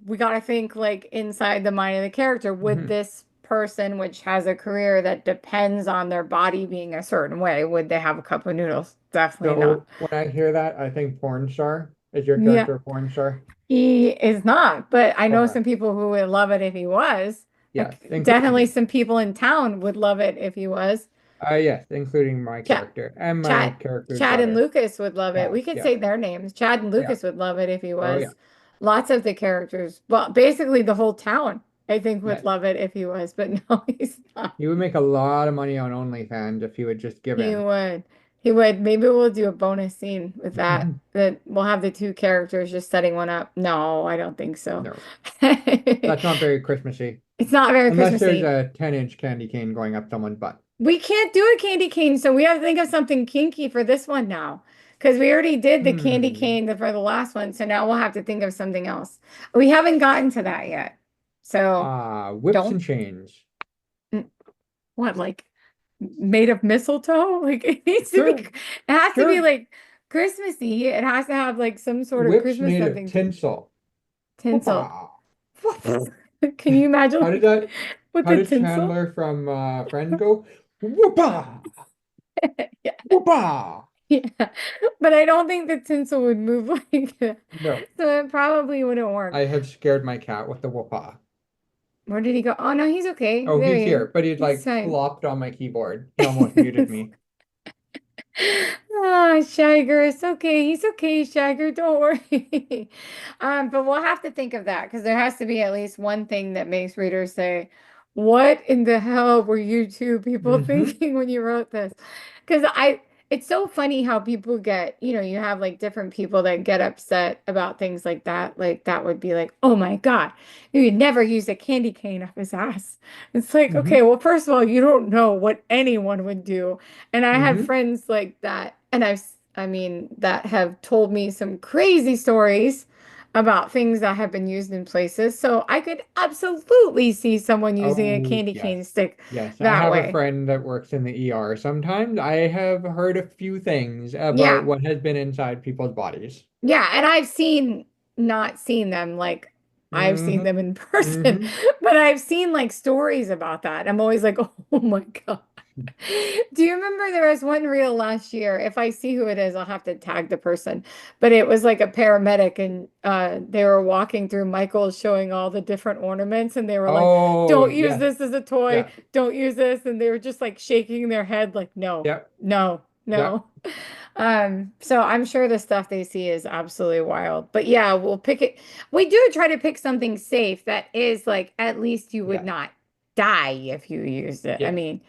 S1: we got to think like inside the mind of the character. Would
S2: Hmm.
S1: this person, which has a career that depends on their body being a certain way, would they have a cup of noodles? Definitely not.
S2: So when I hear that, I think porn star. Is your
S1: Yeah,
S2: character a porn star?
S1: he is not, but I know
S2: Okay.
S1: some people who would love it if he was.
S2: Yes,
S1: Like,
S2: including
S1: definitely
S2: me.
S1: some people in town would love it if he was.
S2: Yes, including my
S1: Chad,
S2: character and my
S1: Chad,
S2: character's
S1: Chad and
S2: brother.
S1: Lucas would love it.
S2: Chad.
S1: We could
S2: Yeah.
S1: say their names. Chad and
S2: Yeah.
S1: Lucas would love it if he
S2: Oh yeah.
S1: was. Lots of the characters, well, basically the whole town, I think would
S2: Yes.
S1: love it if he was, but no, he's not.
S2: You would make a lot of money on OnlyFans if you would just give
S1: He
S2: in.
S1: would. He would. Maybe we'll do a bonus scene with that. That we'll have the two characters just setting one up. No, I don't think so.
S2: No, that's not very Christmassy.
S1: It's not very
S2: Unless there's
S1: Christmassy.
S2: a 10-inch candy cane going up someone's butt.
S1: We can't do a candy cane, so we have to think of something kinky for this one now. Because we already did the candy
S2: Hmm.
S1: cane for the last one, so now we'll have to think of something else. We haven't gotten to that yet. So
S2: Whips
S1: don't,
S2: and chains.
S1: what, like made of mistletoe? Like it needs to be,
S2: Sure,
S1: it has to be
S2: sure.
S1: like Christmassy. It has to have like some sort of
S2: Whips
S1: Christmas
S2: made of
S1: something
S2: tinsel.
S1: tinsel.
S2: Whoopah.
S1: Can you imagine
S2: How did
S1: like
S2: that,
S1: with
S2: how
S1: the
S2: did
S1: tinsel?
S2: Chandler from Friends go? Whoopah!
S1: Yeah,
S2: Whoopah!
S1: yeah. But I don't think the tinsel would move like that.
S2: No,
S1: So it probably wouldn't work.
S2: I have scared my cat with the whoopah.
S1: Where did he go? Oh no, he's okay.
S2: Oh,
S1: There
S2: he's
S1: he
S2: here, but he's
S1: he's
S2: like
S1: fine.
S2: plopped on my keyboard. He almost muted me.
S1: Ah, Shagger, it's okay. He's okay, Shagger. Don't worry. But we'll have to think of that because there has to be at least one thing that makes readers say, "What in the hell were you two people
S2: Hmm.
S1: thinking when you wrote this?" Because it's so funny how people get, you have like different people that get upset about things like that. Like that would be like, "Oh my God, you'd never use a candy cane up his ass." It's like, okay,
S2: Hmm.
S1: well, first of all, you don't know what anyone would do. And I had
S2: Hmm.
S1: friends like that, and I mean, that have told me some crazy stories about things that have been used in places. So I could absolutely see someone using a
S2: Oh,
S1: candy
S2: yes.
S1: cane stick
S2: Yes, I
S1: that
S2: have a
S1: way.
S2: friend that works in the ER. Sometimes I have heard a few things about
S1: Yeah.
S2: what has been inside people's bodies.
S1: Yeah. And not seen them like I've seen
S2: Hmm.
S1: them in person,
S2: Hmm.
S1: but I've seen like stories about that. I'm always like, oh my God. Do you remember there was one reel last year? If I see who it is, I'll have to tag the person. But it was like a paramedic, and they were walking through Michael's showing all the different ornaments, and they were like,
S2: Oh,
S1: "Don't use
S2: yes.
S1: this as a toy.
S2: Yeah.
S1: Don't use this." And they were just like shaking their head, like, "No,
S2: Yep.
S1: no,
S2: Yep.
S1: no." So I'm sure the stuff they see is absolutely wild. But yeah, we'll pick it. We do try to pick something safe that is like at least you would
S2: Yes.
S1: not die if you used it. I
S2: Yes.
S1: mean,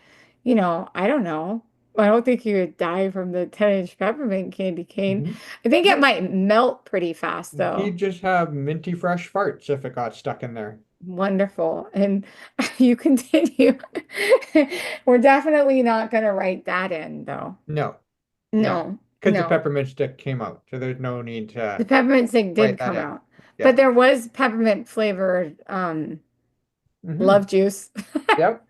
S1: I don't know. I don't think you would die from the 10-inch peppermint candy cane.
S2: Hmm.
S1: I think it
S2: No.
S1: might melt pretty fast though.
S2: He'd just have minty fresh farts if it got stuck in there.
S1: Wonderful. And you continue. We're definitely not going to write that in though.
S2: No. No.
S1: No,
S2: Because the
S1: no.
S2: peppermint stick came out, so there's no need
S1: The
S2: to
S1: peppermint stick did
S2: write that
S1: come
S2: in.
S1: out, but
S2: Yeah.
S1: there was peppermint flavored
S2: Hmm.
S1: love juice.
S2: Yep.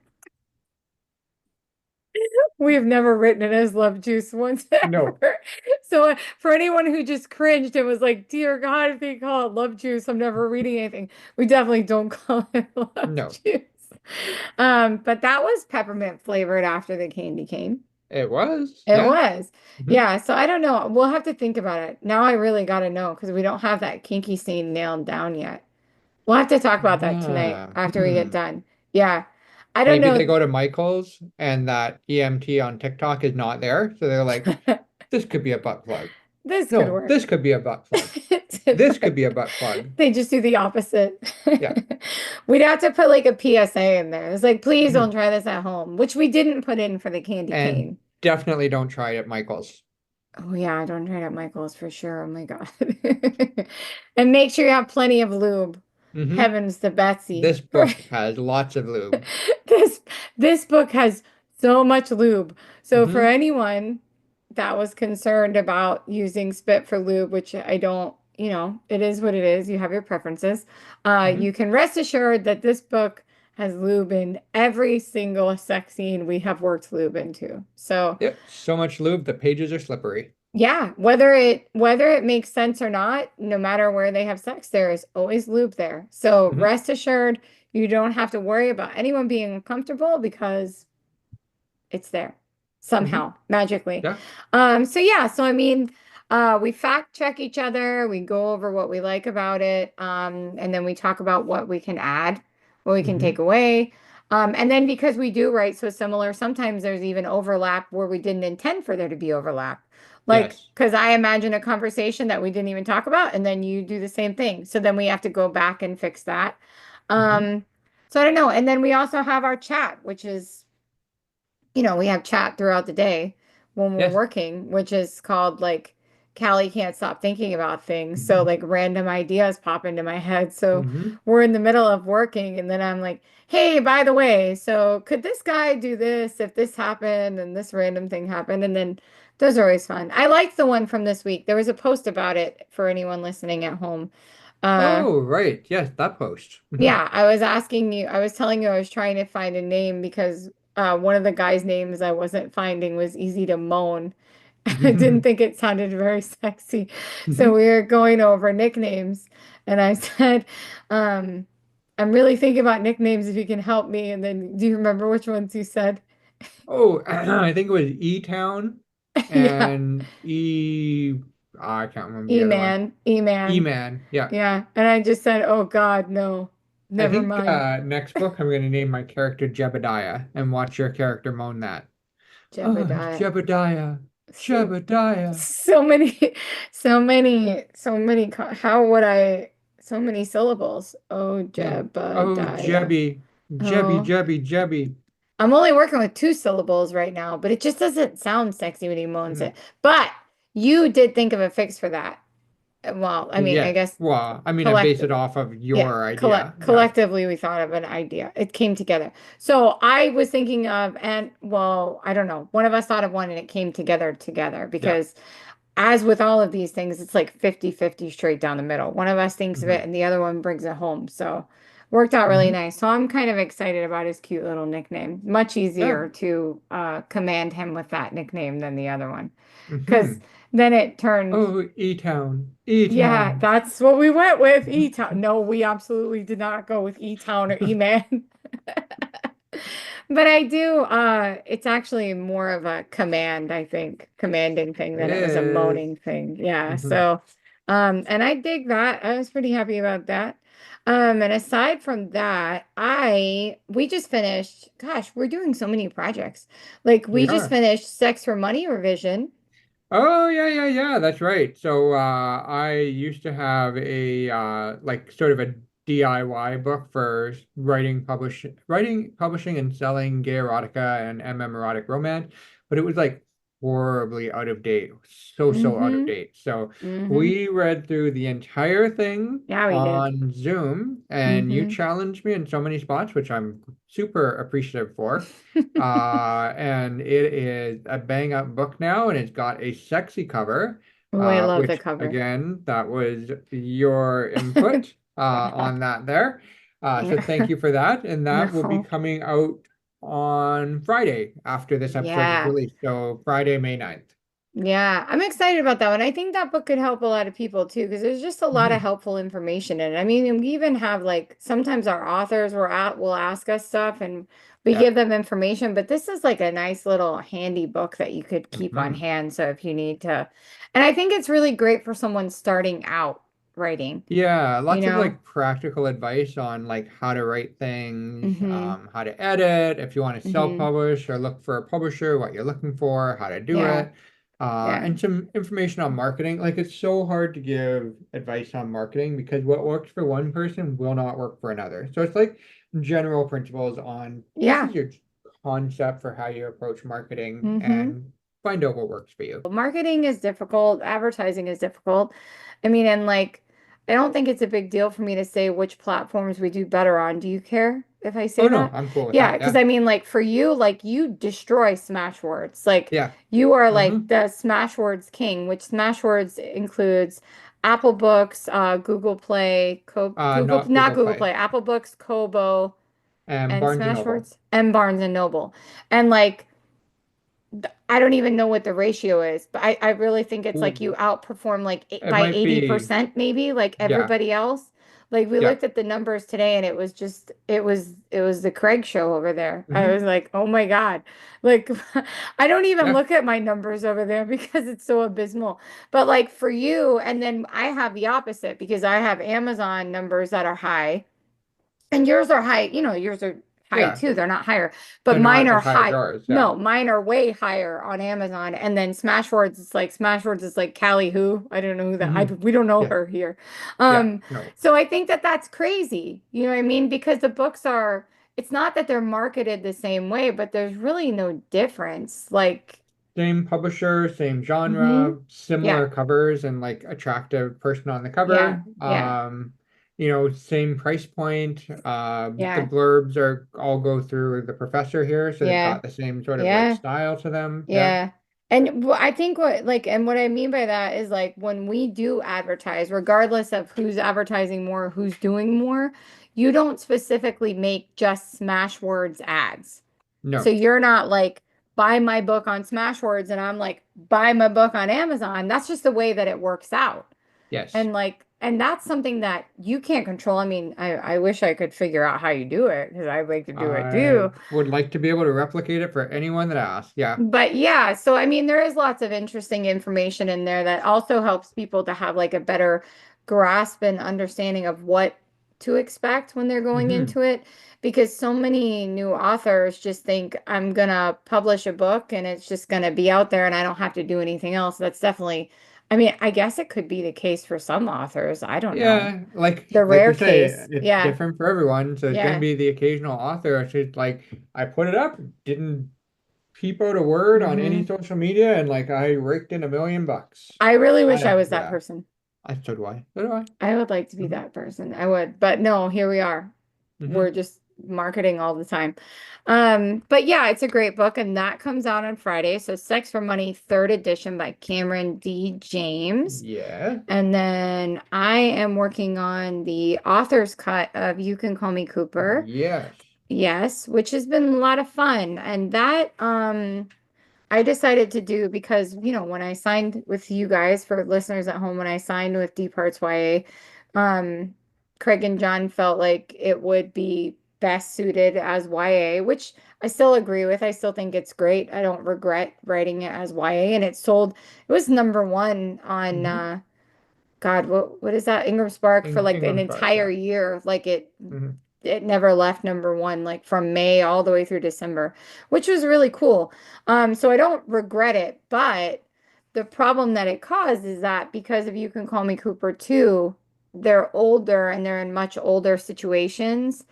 S1: We have never written it as love juice once
S2: No.
S1: ever. So for anyone who just cringed and was like, "Dear God, if they call it love juice, I'm never reading anything." We definitely don't call it love
S2: No.
S1: juice. But that was peppermint flavored after the candy cane.
S2: It was,
S1: It
S2: yeah.
S1: was.
S2: Hmm.
S1: Yeah, so I don't know. We'll have to think about it. Now I really got to know because we don't have that kinky scene nailed down yet. We'll have to talk about that tonight
S2: Yeah.
S1: after we get
S2: Hmm.
S1: done. Yeah. I don't
S2: Maybe they
S1: know.
S2: go to Michael's and that EMT on TikTok is not there. So they're like, this could be a butt plug.
S1: This could
S2: No,
S1: work.
S2: this could be a butt plug.
S1: It did
S2: This could be a
S1: work.
S2: butt plug.
S1: They just do the opposite.
S2: Yeah.
S1: We'd have to put like a PSA in there. It's like, please don't
S2: Hmm.
S1: try this at home, which we didn't put in for the candy
S2: And
S1: cane.
S2: definitely don't try it at Michael's.
S1: Oh yeah, don't try it at Michael's for sure. Oh my God. And make sure you have plenty of lube.
S2: Hmm.
S1: Heavens to Betsy.
S2: This book has lots of lube.
S1: This this book has so much lube. So for
S2: Hmm.
S1: anyone that was concerned about using spit for lube, which I don't, it is what it is. You have your preferences.
S2: Hmm.
S1: You can rest assured that this book has lube in every single sex scene we have worked lube into. So
S2: Yep. So much lube, the pages are slippery.
S1: yeah, whether it makes sense or not, no matter where they have sex, there is always lube there. So
S2: Hmm.
S1: rest assured, you don't have to worry about anyone being uncomfortable because it's there
S2: Hmm.
S1: somehow, magically.
S2: Yeah.
S1: So yeah, so I mean, we fact check each other, we go over what we like about it, and then we talk about what we can add, what we can take
S2: Hmm.
S1: away. And then because we do write so similar, sometimes there's even overlap where we didn't intend for there to be overlap. Like,
S2: Yes.
S1: because I imagine a conversation that we didn't even talk about, and then you do the same thing. So then we have to go back and fix that.
S2: Hmm.
S1: Um, so I don't know. And then we also have our chat, which is we have chat throughout the day when we're
S2: Yes.
S1: working, which is called like Cali can't stop thinking about things. So like random ideas pop into my head. So
S2: Hmm.
S1: we're in the middle of working and then I'm like, hey, by the way, so could this guy do this if this happened and this random thing happened? And then those are always fun. I liked the one from this week. There was a post about it for anyone listening at home. Uh,
S2: Oh, right. Yes, that post. Hmm.
S1: yeah, I was telling you I was trying to find a name because one of the guys' names I wasn't finding was easy to moan. I didn't think it sounded very sexy. So we were going over nicknames and I said, um, I'm really thinking about nicknames if you can help me. And then do you remember which ones you said?
S2: Oh, I think it was E-Town
S1: Yeah,
S2: and I can't remember the other one.
S1: E-Man, E-Man.
S2: E-Man. Yeah.
S1: Yeah. And I just said, oh God, no,
S2: I
S1: never
S2: think
S1: mind.
S2: next book I'm going to name my character Jebediah and watch your character moan that. Oh,
S1: Jebediah.
S2: Jebediah.
S1: So,
S2: Jebediah.
S1: so many, how would I, so many syllables. Oh,
S2: Yeah. Oh,
S1: Jebediah.
S2: Jebby. Jebby,
S1: Oh,
S2: Jebby, Jebby.
S1: I'm only working with two syllables right now, but it just doesn't sound sexy when he moans
S2: Mm.
S1: it. But you did think of a fix for that. Well, I mean, I
S2: Yes.
S1: guess
S2: Well, I mean, I base
S1: collect,
S2: it off of
S1: yeah,
S2: your idea. Yes.
S1: collectively we thought of an idea. It came together. So I was thinking of, and well, I don't know, one of us thought of one and it came together
S2: Yeah.
S1: because as with all of these things, it's like 50-50 straight down the middle. One of us thinks of it
S2: Hmm.
S1: and the other one brings it home. So worked out really
S2: Hmm.
S1: nice. So I'm kind of excited about his cute little nickname. Much
S2: Yeah.
S1: easier to command him with that nickname than the other one. Because
S2: Hmm.
S1: then it turned,
S2: Oh, E-Town.
S1: yeah,
S2: E-Town.
S1: that's what we went with. E-Town. No, we absolutely did not go with E-Town or E-Man. But I do, it's actually more of a command, I think, commanding thing
S2: It
S1: than it was a
S2: is.
S1: moaning thing. Yeah.
S2: Hmm.
S1: So, and I dig that. I was pretty happy about that. And aside from that, we just finished, gosh, we're doing so many projects. Like
S2: We
S1: we just
S2: are.
S1: finished Sex for Money revision.
S2: Oh, yeah, yeah, yeah, that's right. So I used to have a like sort of a DIY book for writing, publishing and selling gay erotica and erotic romance, but it was like horribly out of date. So out of
S1: Mm-hmm.
S2: date. So
S1: Mm-hmm.
S2: we read through the entire thing
S1: Yeah, we did.
S2: on Zoom and you
S1: Mm-hmm.
S2: challenged me in so many spots, which I'm super appreciative for. And it is a bang up book now, and it's got a sexy cover,
S1: Oh, I love the
S2: which
S1: cover.
S2: again, that was your input on that there. So thank you for that. And that will be
S1: No.
S2: coming out on Friday after this episode is
S1: Yeah.
S2: released. So Friday, May 9th.
S1: Yeah, I'm excited about that one. I think that book could help a lot of people too, because there's just a lot of
S2: Hmm.
S1: helpful information in it. I mean, and we even have like sometimes our authors will ask us stuff and we
S2: Yeah.
S1: give them information, but this is like a nice little handy book that you could keep on
S2: Hmm.
S1: hand. So if you need to, and I think it's really great for someone starting out writing,
S2: Yeah,
S1: you
S2: lots of
S1: know?
S2: like practical advice on like how to write things,
S1: Mm-hmm.
S2: how to edit, if you want to
S1: Mm-hmm.
S2: self-publish or look for a publisher, what you're looking for, how to do
S1: Yeah.
S2: it,
S1: Yeah.
S2: and some information on marketing. Like it's so hard to give advice on marketing because what works for one person will not work for another. So it's like general principles on this
S1: Yeah.
S2: is your concept for how you approach marketing
S1: Mm-hmm.
S2: and find out what works for you.
S1: Marketing is difficult, advertising is difficult. I mean, and like, I don't think it's a big deal for me to say which platforms we do better on. Do you care if I
S2: Oh
S1: say
S2: no,
S1: that?
S2: I'm cool with
S1: Yeah,
S2: that.
S1: because
S2: Yeah.
S1: I mean, like for you, like you destroy smash words. Like
S2: Yeah.
S1: you are like
S2: Hmm.
S1: the smash words king, which smash words includes Apple Books, Google Play,
S2: Not
S1: not
S2: Google
S1: Google
S2: Play
S1: Play, Apple Books, Kobo,
S2: and
S1: and
S2: Barnes and
S1: smash
S2: Noble.
S1: words, and Barnes and Noble. And like I don't even know what the ratio is, but I really think it's like you
S2: Ooh,
S1: outperform like
S2: it
S1: by
S2: might be,
S1: 80% maybe, like
S2: yeah,
S1: everybody else. Like we
S2: yeah.
S1: looked at the numbers today and it was just it was the Craig show over there. I
S2: Hmm.
S1: was like, "Oh my God." Like I don't even
S2: Yeah.
S1: look at my numbers over there because it's so abysmal. But like for you, and then I have the opposite because I have Amazon numbers that are high. And yours are high, you know, yours are high
S2: Yeah.
S1: too. They're not higher, but
S2: They're
S1: mine
S2: not
S1: are
S2: as high as
S1: high.
S2: ours. Yeah.
S1: No, mine are way higher on Amazon. And then Smashwords, it's like Smashwords is like Callie who? I don't know who that
S2: Hmm.
S1: we don't know
S2: Yeah.
S1: her here.
S2: Yeah.
S1: Um,
S2: No.
S1: so I think that that's crazy. You know what I mean? Because the books are, it's not that they're marketed the same way, but there's really no difference. Like,
S2: Same publisher, same
S1: hmm.
S2: genre,
S1: Yeah,
S2: similar covers and like attractive person on the
S1: yeah,
S2: cover.
S1: yeah,
S2: Same price point. The
S1: yeah,
S2: blurbs are all go through the professor here, so they've
S1: yeah,
S2: got the same sort of like
S1: yeah.
S2: style to them. Yeah.
S1: Yeah. And I think what like and what I mean by that is like when we do advertise, regardless of who's advertising more, who's doing more, you don't specifically make just Smashwords ads. So
S2: No.
S1: you're not like buy my book on Smashwords and I'm like buy my book on Amazon. That's just the way that it works out.
S2: Yes.
S1: And like, and that's something that you can't control. I mean, I wish I could figure out how you do it because I'd like to do it
S2: I
S1: too.
S2: would like to be able to replicate it for anyone that asks. Yeah.
S1: But yeah, so I mean, there is lots of interesting information in there that also helps people to have like a better grasp and understanding of what to expect when they're going
S2: Hmm.
S1: into it. Because so many new authors just think I'm gonna publish a book and it's just gonna be out there and I don't have to do anything else. That's definitely, I mean, I guess it could be the case for some authors. I don't know.
S2: Yeah, like
S1: The
S2: like
S1: rare
S2: we say,
S1: case.
S2: it's
S1: Yeah.
S2: different for everyone. So it's gonna
S1: Yeah.
S2: be the occasional author. She's like, I put it up, didn't peep out a word on any
S1: Hmm.
S2: social media, and like I raked in $1 million.
S1: I really wish I
S2: I,
S1: was that
S2: yeah,
S1: person.
S2: I so do I. So do I.
S1: I would like to be
S2: Hmm.
S1: that person. I would, but no, here we are. We're
S2: Hmm.
S1: just marketing all the time. But yeah, it's a great book, and that comes out on Friday. So Sex for Money, third edition by Cameron D. James.
S2: Yeah.
S1: And then I am working on the author's cut of You Can Call Me Cooper.
S2: Yes.
S1: Yes, which has been a lot of fun. And that I decided to do because, you know, when I signed with you guys for listeners at home, when I signed with Deep Hearts YA, um, Craig and John felt like it would be best suited as YA, which I still agree with. I still think it's great. I don't regret writing it as YA, and it was number one on
S2: Hmm.
S1: God, what is that? Ingram Spark for like an
S2: Ingram Spark,
S1: entire
S2: yeah.
S1: year. Like
S2: Hmm.
S1: it never left number one, like from May all the way through December, which was really cool. So I don't regret it, but the problem that it caused is that because of You Can Call Me Cooper too, they're older and they're in much older situations.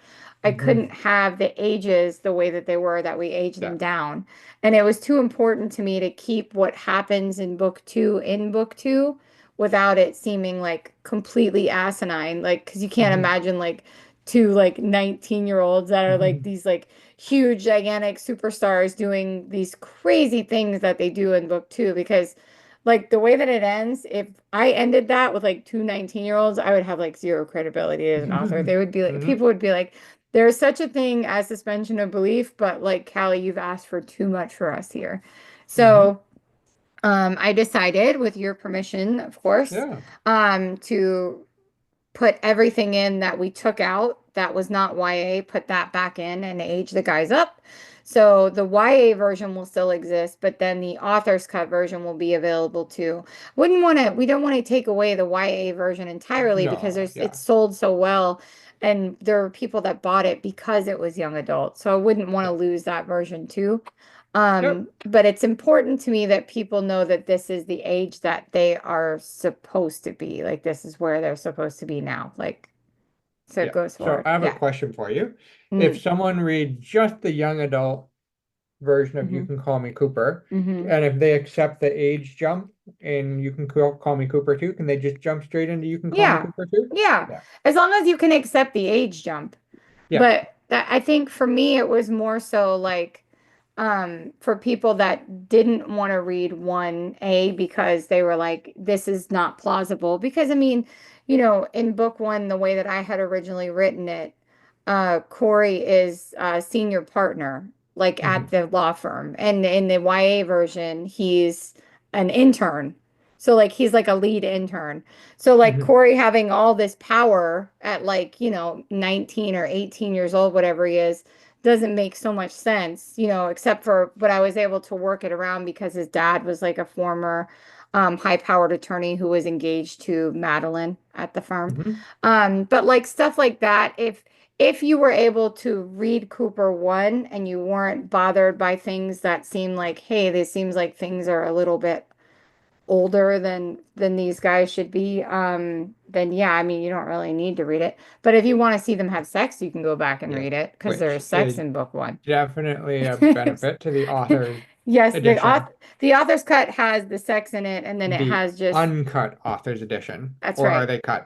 S1: I
S2: Hmm.
S1: couldn't have the ages the way that they were, that we aged
S2: Yeah.
S1: them down. And it was too important to me to keep what happens in book two without it seeming like completely asinine. Like, because you can't
S2: Hmm.
S1: imagine like two like 19-year-olds that are like
S2: Hmm.
S1: these like huge, gigantic superstars doing these crazy things that they do in book two. Because like the way that it ends, if I ended that with like two 19-year-olds, I would have like zero credibility as an author. They would be like,
S2: Hmm.
S1: people would be like, there's such a thing as suspension of belief, but like Callie, you've asked for too much for us here.
S2: Hmm.
S1: So I decided, with your permission, of course,
S2: Yeah.
S1: to put everything in that we took out that was not YA, put that back in and age the guys up. So the YA version will still exist, but then the author's cut version will be available too. We don't want to take away the YA version entirely because
S2: No,
S1: it's
S2: yeah.
S1: sold so well and there are people that bought it because it was young adult. So I wouldn't want to
S2: Yeah.
S1: lose that version too.
S2: Yep.
S1: But it's important to me that people know that this is the age that they are supposed to be. Like this is where they're supposed to be now. Like so it
S2: Yeah.
S1: goes
S2: So
S1: forward.
S2: I have a
S1: Yeah.
S2: question for you. If
S1: Mm.
S2: someone reads just the young adult version of You
S1: Hmm.
S2: Can Call Me Cooper,
S1: Hmm.
S2: and if they accept the age jump and You Can Call Me Cooper too, can they just jump straight into You Can Call Me
S1: Yeah.
S2: Cooper too?
S1: Yeah.
S2: Yeah.
S1: As long as you can accept the age jump.
S2: Yeah.
S1: But that, I think for me, it was more so like for people that didn't want to read 1A because they were like, this is not plausible. Because I mean, in book one, the way that I had originally written it, Corey is senior partner, like at
S2: Hmm.
S1: the law firm. And in the YA version, he's an intern. So like he's like a lead intern. So like
S2: Hmm.
S1: Corey having all this power at like, 19 or 18 years old, whatever he is, doesn't make so much sense, except for, but I was able to work it around because his dad was like a former high-powered attorney who was engaged to Madeline at the firm.
S2: Hmm.
S1: But like stuff like that, if you were able to read Cooper 1 and you weren't bothered by things that seem like, hey, this seems like things are a little bit older than these guys should be, then yeah, I mean, you don't really need to read it. But if you want to see them have sex, you can go back and
S2: Yeah.
S1: read it because
S2: Which
S1: there's sex
S2: is
S1: in book one.
S2: definitely a benefit to the author's
S1: Yes,
S2: edition,
S1: the author's cut has the sex in it, and then it
S2: the
S1: has just
S2: uncut author's edition,
S1: that's
S2: or are
S1: right.
S2: they cut?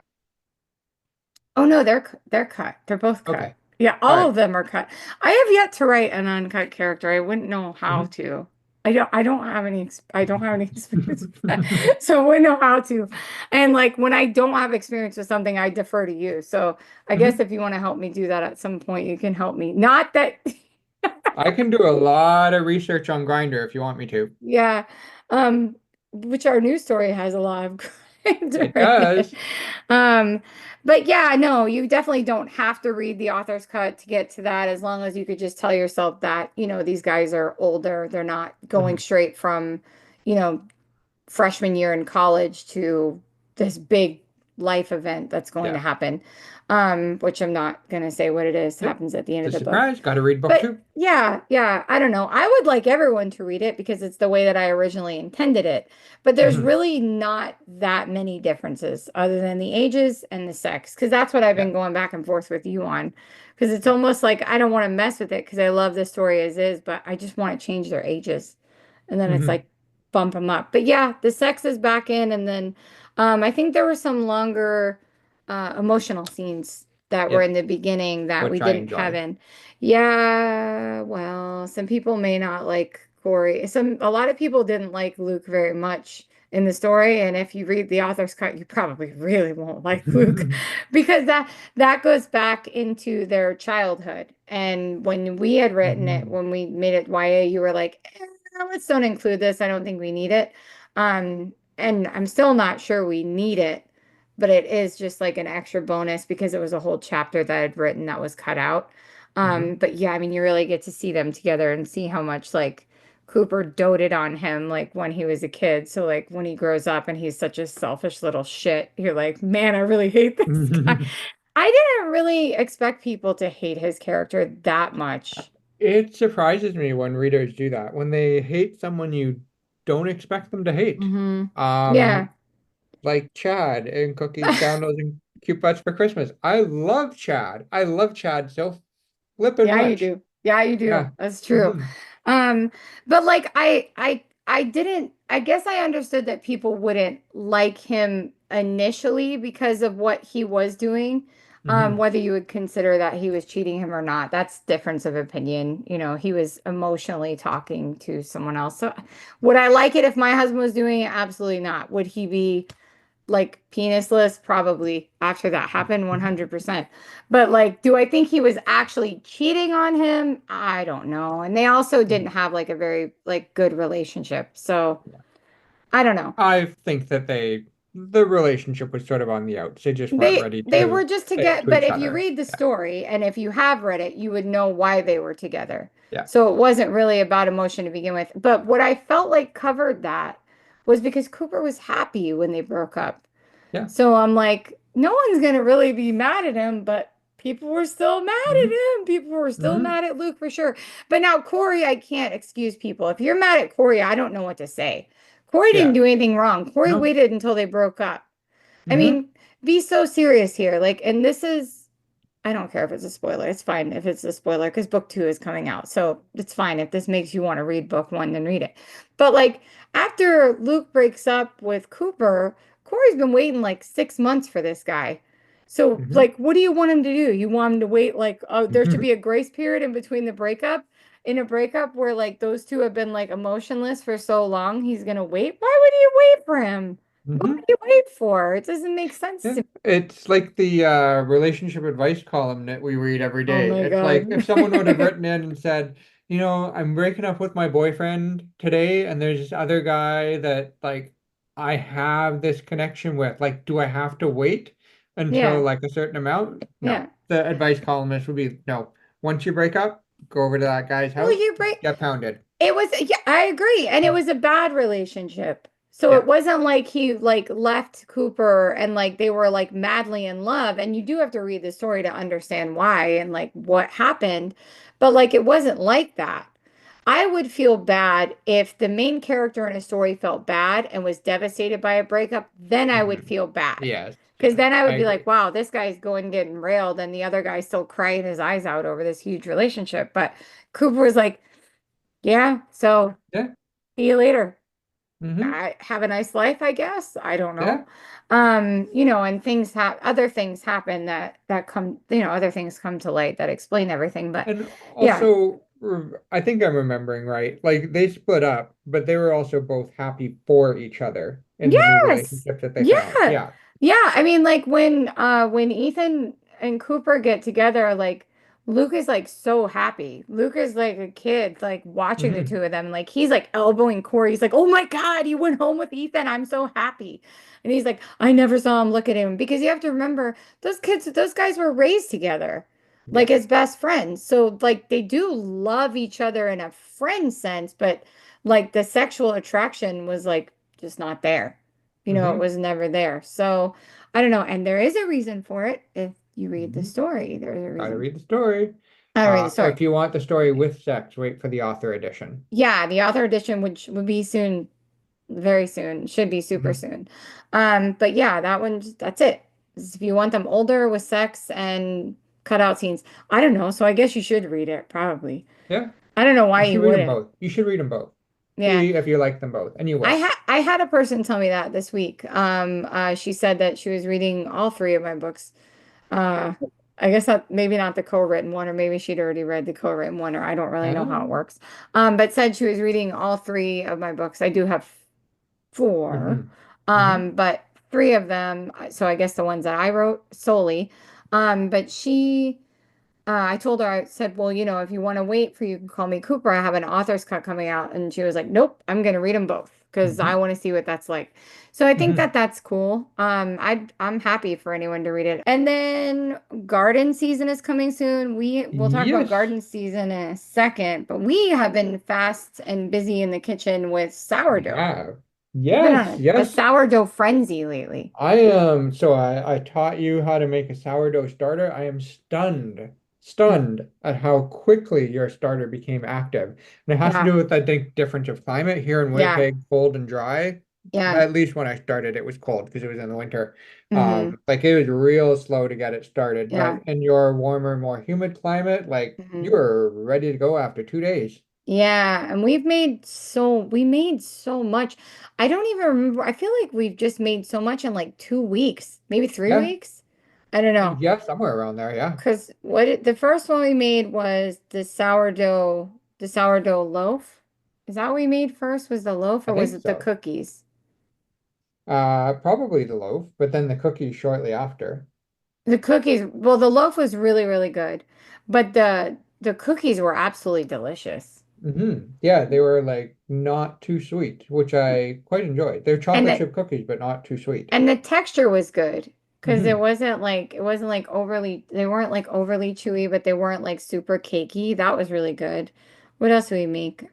S1: Oh no, they're cut. They're both cut.
S2: Okay.
S1: Yeah,
S2: All
S1: all
S2: right.
S1: of them are cut. I have yet to write an uncut character. I wouldn't know how
S2: Mhm.
S1: to. I don't have any experience with that. So I wouldn't know how to. And like when I don't have experience with something, I defer to you. So I guess
S2: Mhm.
S1: if you want to help me do that at some point, you can help me. Not that
S2: I can do a lot of research on Grinder if you want me to.
S1: yeah. Which our news story has a lot of
S2: It
S1: grinder in it.
S2: does.
S1: Um, but yeah, no, you definitely don't have to read the author's cut to get to that as long as you could just tell yourself that, these guys are older. They're not going
S2: Mhm.
S1: straight from, you know, freshman year in college to this big life event that's going to
S2: Yeah.
S1: happen. Which I'm not going to say what it is,
S2: Yep.
S1: happens at the end of
S2: It's a
S1: the book.
S2: surprise. Got to read book
S1: But
S2: two.
S1: yeah, yeah, I don't know. I would like everyone to read it because it's the way that I originally intended it. But there's
S2: Mhm.
S1: really not that many differences other than the ages and the sex, because that's what I've
S2: Yeah.
S1: been going back and forth with you on. Because it's
S2: Yeah.
S1: almost like I don't want to mess with it because I love the story as is, but I just want to change their ages. And then it's
S2: Mhm.
S1: like bump them up. But yeah, the sex is back in. And then I think there were some longer emotional scenes that were
S2: Yep.
S1: in the beginning that we
S2: Which I
S1: didn't have
S2: enjoyed.
S1: in. Yeah, well, some people may not like Corey. A lot of people didn't like Luke very much in the story, and if you read the author's cut, you probably really won't like Luke because that goes back into their childhood. And when we had written it,
S2: Mhm.
S1: when we made it YA, you were like, let's don't include this. I don't think we need it. And I'm still not sure we need it, but it is just like an extra bonus because it was a whole chapter that I'd written that was cut out.
S2: Mhm.
S1: But yeah, I mean, you really get to see them together and see how much like Cooper doted on him like when he was a kid. So like when he grows up and he's such a selfish little shit, you're like, man, I really hate this guy. I didn't really expect people to hate his character that much.
S2: It surprises me when readers do that, when they hate someone you don't expect them to hate.
S1: Hmm.
S2: Um,
S1: Yeah.
S2: like Chad in Cookies, Candles, and Cute Butts for Christmas. I love Chad. I love Chad so flippin'
S1: Yeah, you
S2: much.
S1: do. Yeah, you do.
S2: Yeah.
S1: That's true.
S2: Hmm.
S1: Um, but like I didn't I guess I understood that people wouldn't like him initially because of what he was doing.
S2: Hmm.
S1: Whether you would consider that he was cheating him or not, that's difference of opinion. He was emotionally talking to someone else. So would I like it if my husband was doing it? Absolutely not. Would he be like penisless probably after that happened 100%. But like do I think he was actually cheating on him? I don't know. And they also didn't have like a very like good relationship. So I don't know.
S2: I think that the relationship was sort of on the outs. They just weren't ready
S1: They were
S2: to
S1: just
S2: commit
S1: together,
S2: to
S1: but
S2: each
S1: if you
S2: other.
S1: read the
S2: Yeah.
S1: story and if you have read it, you would know why they were together.
S2: Yeah.
S1: So it wasn't really about emotion to begin with. But what I felt like covered that was because Cooper was happy when they broke up.
S2: Yeah.
S1: So I'm like, no one's gonna really be mad at him, but people were still mad at
S2: Hmm.
S1: him. People were still
S2: Hmm.
S1: mad at Luke for sure. But now Corey, I can't excuse people. If you're mad at Corey, I don't know what to say. Corey didn't
S2: Yeah.
S1: do anything wrong. Corey
S2: No.
S1: waited until they broke up. I
S2: Hmm.
S1: mean, be so serious here. Like, and this is, I don't care if it's a spoiler. It's fine if it's a spoiler because book two is coming out. So it's fine. If this makes you want to read book one, then read it. But like after Luke breaks up with Cooper, Corey's been waiting like 6 months for this guy. So
S2: Hmm.
S1: like, what do you want him to do? You want him to wait like, oh, there should be a grace period in between the breakup. In a breakup where like those two have been like emotionless for so long, he's gonna wait. Why would you wait for him? What
S2: Hmm.
S1: would you wait for? It doesn't make sense
S2: Yeah,
S1: to me.
S2: it's like the relationship advice column that we read every
S1: Oh
S2: day.
S1: my
S2: It's like if
S1: God.
S2: someone would have written in and said, I'm breaking up with my boyfriend today, and there's this other guy that like I have this connection with. Like, do I have to wait until
S1: Yeah,
S2: like a certain amount? No.
S1: yeah.
S2: The advice columnist would be, no. Once you break up, go over to that guy's
S1: Well,
S2: house,
S1: you break.
S2: get pounded.
S1: It was, yeah, I agree. And it was a bad relationship. So it
S2: Yeah.
S1: wasn't like he like left Cooper and like they were like madly in love. And you do have to read the story to understand why and like what happened. But like it wasn't like that. I would feel bad if the main character in a story felt bad and was devastated by a breakup, then I would
S2: Hmm.
S1: feel bad.
S2: Yes,
S1: Because
S2: yes,
S1: then I
S2: I
S1: would be
S2: agree.
S1: like, wow, this guy's going getting railed and the other guy's still crying his eyes out over this huge relationship. But Cooper was like, yeah, so
S2: Yeah.
S1: see you later.
S2: Hmm.
S1: I have a nice life, I guess. I don't know.
S2: Yeah.
S1: And things have other things happen that come, other things come to light that explain everything. But
S2: And
S1: yeah.
S2: also, I think I'm remembering right. Like they split up, but they were also both happy for each other in the new
S1: Yes.
S2: relationship that they found.
S1: Yeah.
S2: Yeah.
S1: Yeah. I mean, like when Ethan and Cooper get together, like Luke is like so happy. Luke is like a kid, like watching the
S2: Hmm.
S1: two of them. Like he's like elbowing Corey. He's like, oh my God, he went home with Ethan. I'm so happy. And he's like, I never saw him look at him because you have to remember those guys were raised together, like
S2: Yeah.
S1: as best friends. So like they do love each other in a friend sense, but like the sexual attraction was like just not there. It
S2: Hmm.
S1: was never there. So I don't know. And there is a reason for it. If you read the
S2: Hmm.
S1: story, there's a
S2: Gotta
S1: reason.
S2: read the story.
S1: I read the story.
S2: If you want the story with sex, wait for the author edition.
S1: Yeah, the author edition, which would be soon, very soon, should be super
S2: Hmm.
S1: soon. But yeah, that one, that's it. If you want them older with sex and cutout scenes, I don't know. So I guess you should read it, probably.
S2: Yeah.
S1: I don't know why
S2: You
S1: you
S2: should read them
S1: wouldn't.
S2: both. You should read them both.
S1: Yeah.
S2: See if you like them both, and you
S1: I
S2: will.
S1: had I had a person tell me that this week. She said that she was reading all three of my books. Uh, I guess not, maybe not the co-written one, or maybe she'd already read the co-written one, or I don't really know how it
S2: Um,
S1: works. But said she was reading all three of my books. I do have four,
S2: hmm. Hmm.
S1: but three of them, so I guess the ones that I wrote solely. But I told her, I said, well, if you want to wait for You Can Call Me Cooper, I have an author's cut coming out. And she was like, nope, I'm going to read them both because I
S2: Hmm.
S1: want to see what that's like. So I think
S2: Hmm.
S1: that that's cool. I'm happy for anyone to read it. And then garden season is coming soon. We'll talk about
S2: Yes.
S1: garden season in a second, but we have been fast and busy in the kitchen with
S2: We
S1: sourdough.
S2: have.
S1: We've been
S2: Yes.
S1: on a
S2: Yes.
S1: sourdough frenzy lately.
S2: I am, so I taught you how to make a sourdough starter. I am stunned at how quickly your starter became active. And it has to
S1: Yeah,
S2: do with, I think, difference of climate here in
S1: yeah,
S2: Winnipeg, cold and dry.
S1: yeah.
S2: At least when I started, it was cold because it was in the winter.
S1: Hmm.
S2: Like it was real slow to get it started. But
S1: Yeah.
S2: in your warmer, more humid climate, like you
S1: Hmm.
S2: were ready to go after 2 days.
S1: Yeah, and we made so much. I don't even remember. I feel like we've just made so much in like 2 weeks, maybe three
S2: Yeah.
S1: weeks. I don't know.
S2: Yeah, somewhere around there. Yeah.
S1: Because the first one we made was the sourdough loaf. Is that what we made first? Was the loaf
S2: I
S1: or was
S2: think
S1: it the
S2: so.
S1: cookies?
S2: Probably the loaf, but then the cookies shortly after.
S1: The cookies, well, the loaf was really, really good, but the cookies were absolutely delicious.
S2: Yeah, they were like not too sweet, which I quite enjoyed. They're
S1: And
S2: chocolate
S1: the
S2: chip cookies, but not too sweet.
S1: and the texture was good because
S2: Hmm
S1: it wasn't like overly they weren't like overly chewy, but they weren't like super cakey. That was really good. What else do we make?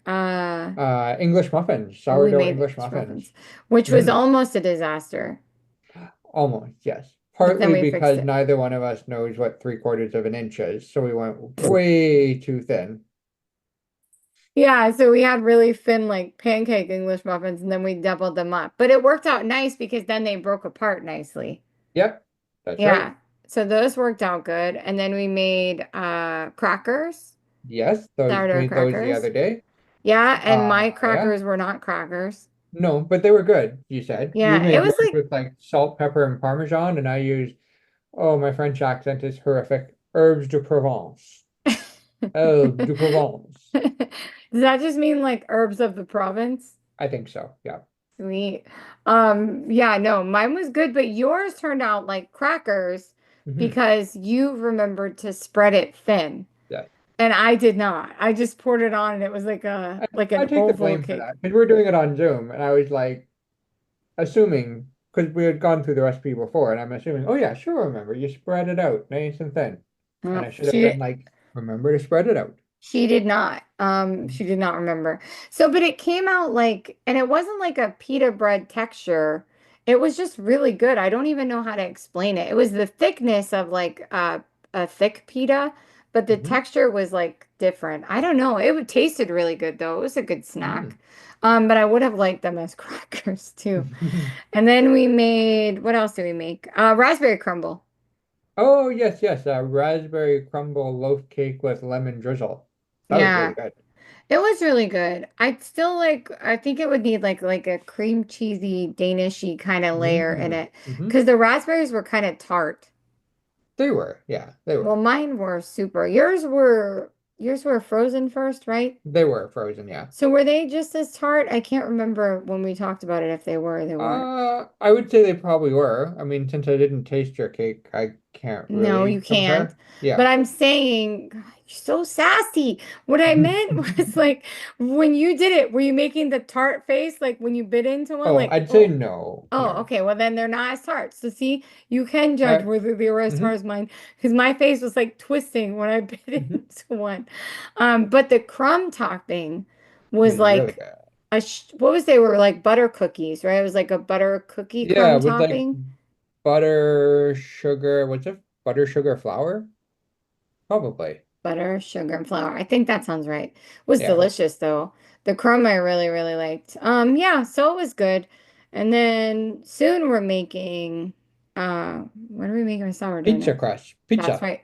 S2: English muffins,
S1: We
S2: sourdough
S1: made
S2: English
S1: English muffins,
S2: muffins.
S1: which was
S2: Hmm
S1: almost a disaster,
S2: Almost, yes.
S1: but then
S2: Partly
S1: we fixed
S2: because
S1: it.
S2: neither one of us knows what 3/4 of an inch is, so we went way too thin.
S1: Yeah, so we had really thin like pancake English muffins and then we doubled them up. But it worked out nice because then they broke apart nicely.
S2: Yep, that's right.
S1: Yeah. So those worked out good. And then we made crackers,
S2: Yes, those
S1: sourdough
S2: made those the other
S1: crackers.
S2: day.
S1: Yeah, and my
S2: Yeah.
S1: crackers were not crackers.
S2: No, but they were good, you said. You
S1: Yeah, it
S2: made
S1: was
S2: yours with like salt, pepper, and Parmesan, and I used, oh, my French accent is horrific. Herbes de Provence.
S1: like
S2: Herbes de Provence.
S1: Does that just mean like herbs of the province?
S2: I think so, yeah.
S1: Sweet. Yeah, no, mine was good, but yours turned out like crackers
S2: Hmm
S1: because you remembered to spread it thin.
S2: Yeah.
S1: And I did not. I just poured it on and it was like
S2: I
S1: an
S2: take the
S1: oval
S2: blame for
S1: cake.
S2: that because we're doing it on Zoom, and I was like assuming because we had gone through the recipe before, and I'm assuming, oh yeah, sure, remember you spread it out nice and thin, and
S1: Well,
S2: I should have been like, remember to spread it out.
S1: she did not. She did not remember. So, but it came out like, and it wasn't like a pita bread texture. It was just really good. I don't even know how to explain it. It was the thickness of like a thick pita, but the
S2: Hmm
S1: texture was like different. I don't know. Tasted really good though. It was a good snack.
S2: hmm
S1: But I would have liked them as crackers too. And then we made, what else did we make? Raspberry crumble.
S2: Oh, yes, yes. Raspberry crumble loaf cake with lemon drizzle. That was really
S1: Yeah.
S2: good.
S1: It was really good. I'd still like, I think it would need like a cream cheesy Danishy kind of layer in
S2: Mm.
S1: it
S2: hmm
S1: because the raspberries were kind of tart.
S2: They were. Yeah, they
S1: Well,
S2: were.
S1: mine were super. Yours were frozen first, right?
S2: They were frozen, yeah.
S1: So were they just as tart? I can't remember when we talked about it if they were or they weren't.
S2: I would say they probably were. I mean, since I didn't taste your cake, I can't
S1: No,
S2: really
S1: you can't.
S2: compare.
S1: But
S2: Yeah.
S1: I'm saying, God, you're so sassy. What I meant was like when you did it, were you making the tart face like when you bit into one?
S2: Oh,
S1: Like,
S2: I'd say
S1: oh,
S2: no.
S1: oh,
S2: No.
S1: okay. Well, then they're not as tart. So see, you can judge
S2: Uh,
S1: whether they were as tart
S2: mhm,
S1: as mine because my face was like twisting when I bit
S2: mhm.
S1: into one. But the crumb topping was
S2: Was really
S1: like
S2: good.
S1: what was they were like butter cookies, right? It was like a butter cookie
S2: Yeah,
S1: crumb
S2: with like
S1: topping.
S2: butter, sugar. What's it? Butter, sugar, flour? Probably.
S1: Butter, sugar, and flour. I think that sounds right. It was
S2: Yeah.
S1: delicious though. The crumb I really, really liked. Yeah, so it was good. And then soon we're making what are we making with sourdough
S2: Pizza
S1: next?
S2: crust.
S1: That's
S2: Pizza.
S1: right.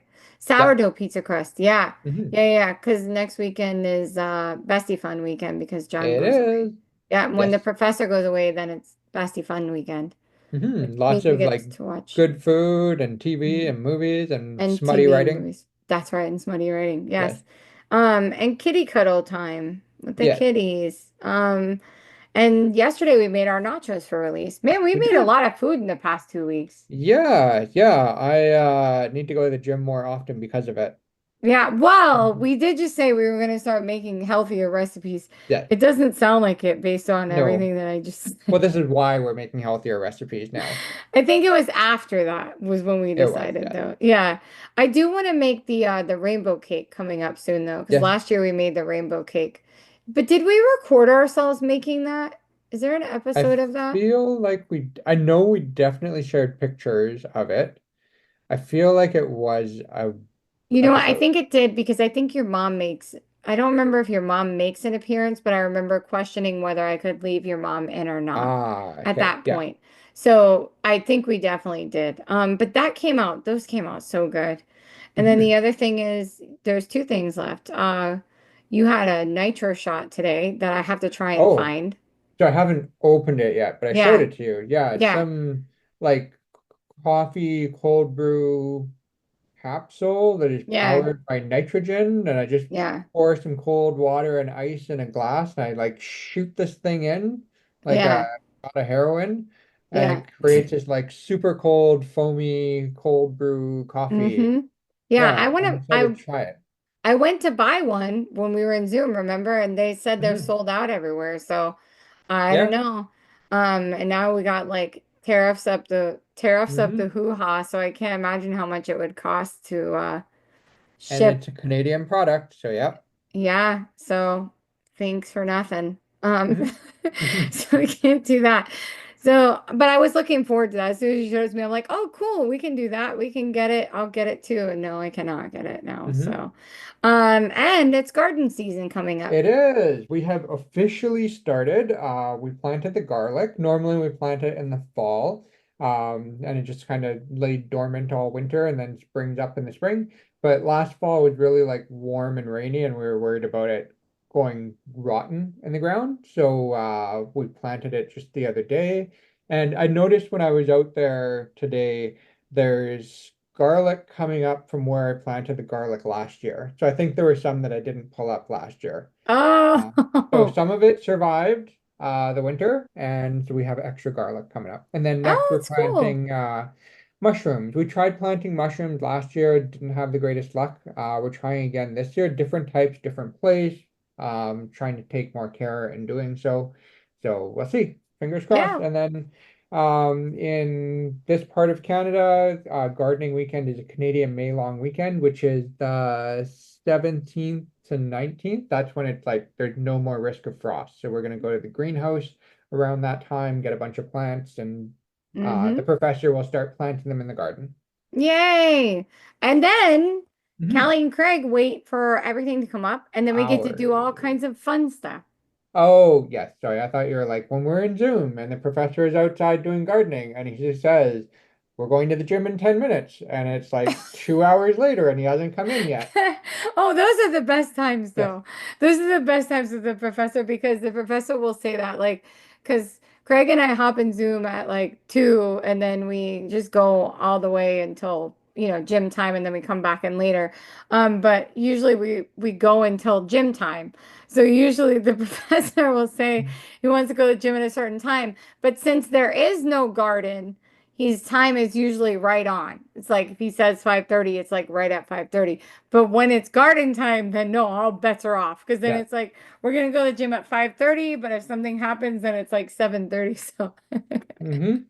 S2: Yeah.
S1: Sourdough pizza crust. Yeah.
S2: hmm
S1: Yeah, yeah, because next weekend is Bestie Fun weekend because John
S2: It
S1: goes away.
S2: is.
S1: Yeah, and when the
S2: Yes.
S1: professor goes away, then it's Bestie Fun weekend, which
S2: Lots
S1: means we
S2: of
S1: get
S2: like
S1: to watch.
S2: good food and TV
S1: Mhm.
S2: and movies and
S1: And
S2: smutty
S1: TV and
S2: writing.
S1: movies. That's right, and smutty writing.
S2: Yes.
S1: Yes. And kitty cuddle time with the
S2: Yes.
S1: kitties. And yesterday we made our nachos for release. Man, we
S2: We
S1: made a
S2: did.
S1: lot of food in the past 2 weeks.
S2: Yeah. Yeah. I need to go to the gym more often because of it.
S1: Yeah, well,
S2: Mhm.
S1: we did just say we were going to start making healthier recipes.
S2: Yes.
S1: It doesn't sound like it based on
S2: No.
S1: everything that I just
S2: Well,
S1: said.
S2: this is why we're making healthier recipes now.
S1: I think it was after that was when we
S2: It was,
S1: decided
S2: yes.
S1: though. Yeah. I do want to make the rainbow cake coming up soon though, because
S2: Yes.
S1: last year we made the rainbow cake. But did we record ourselves making that? Is there an
S2: I
S1: episode of that?
S2: feel like I know we definitely shared pictures of it. I feel like it was a
S1: You know what? I
S2: episode.
S1: think it did because I think your mom makes, I don't remember if your mom makes an appearance, but I remember questioning whether I could leave your mom in or not
S2: Ah,
S1: at
S2: okay.
S1: that
S2: Yeah.
S1: point. So I think we definitely did. But those came out so good. And then the
S2: hmm
S1: other thing is there's two things left. You had a nitro shot today that I have to try and
S2: Oh,
S1: find.
S2: so I haven't opened it yet, but I showed
S1: Yeah,
S2: it to you. Yeah, it's
S1: yeah,
S2: some like coffee cold brew capsule that is
S1: yeah,
S2: powered by nitrogen, and I just
S1: yeah,
S2: pour some cold water and ice in a glass, and I like shoot this thing in like a
S1: yeah,
S2: shot of heroin, and
S1: yeah.
S2: it creates this like super cold, foamy cold brew coffee.
S1: Mm-hmm. Yeah,
S2: Yeah, I'm excited to try it.
S1: I went to buy one when we were in Zoom, remember? And they said they're
S2: Hmm.
S1: sold out everywhere. So I don't
S2: Yeah.
S1: know. And now we got like tariffs up the
S2: Hmm.
S1: hoo-ha, so I can't imagine how much it would cost to
S2: And
S1: ship.
S2: it's a Canadian product, so yeah.
S1: Yeah, so thanks for nothing.
S2: Hmm.
S1: So we can't do that. So, but I was looking forward to that. As soon as she shows me, I'm like, oh, cool, we can do that. We can get it. I'll get it too. And no, I cannot get it now.
S2: Hmm.
S1: So, and it's garden season coming up.
S2: It is. We have officially started. We planted the garlic. Normally we plant it in the fall, and it just kind of laid dormant all winter and then springs up in the spring. But last fall was really like warm and rainy, and we were worried about it going rotten in the ground. So we planted it just the other day. And I noticed when I was out there today, there's garlic coming up from where I planted the garlic last year. So I think there were some that I didn't pull up last year. Uh, so
S1: Oh,
S2: some of it survived the winter, and so we have extra garlic coming up. And then next
S1: oh,
S2: we're
S1: it's cool.
S2: planting mushrooms. We tried planting mushrooms last year, didn't have the greatest luck. We're trying again this year, different types, different place, trying to take more care in doing so. So we'll see. Fingers crossed.
S1: Yeah.
S2: And then in this part of Canada, gardening weekend is a Canadian May long weekend, which is the 17th to 19th. That's when it's like there's no more risk of frost. So we're going to go to the greenhouse around that time, get a bunch of plants, and the
S1: Mm-hmm.
S2: professor will start planting them in the garden.
S1: Yay. And then
S2: Hmm.
S1: Callie and Craig wait for everything to come up, and then we get to do all
S2: Hours.
S1: kinds of fun stuff.
S2: Oh, yes. Sorry. I thought you were like, when we're in Zoom and the professor is outside doing gardening and he just says, we're going to the gym in 10 minutes. And it's like 2 hours later and he hasn't come in yet.
S1: Oh, those are the best times,
S2: Yes.
S1: though. Those are the best times with the professor because the professor will say that, like, because Craig and I hop in Zoom at like 2, and then we just go all the way until, gym time, and then we come back in later. But usually we go until gym time. So usually the professor will say he wants to go to the gym at a certain time. But since there is no garden, his time is usually right on. It's like if he says 5:30, it's like right at 5:30. But when it's garden time, then no, all bets are off. Because then
S2: Yeah.
S1: it's like we're gonna go to the gym at 5:30, but if something happens, then it's like 7:30. So
S2: Hmm.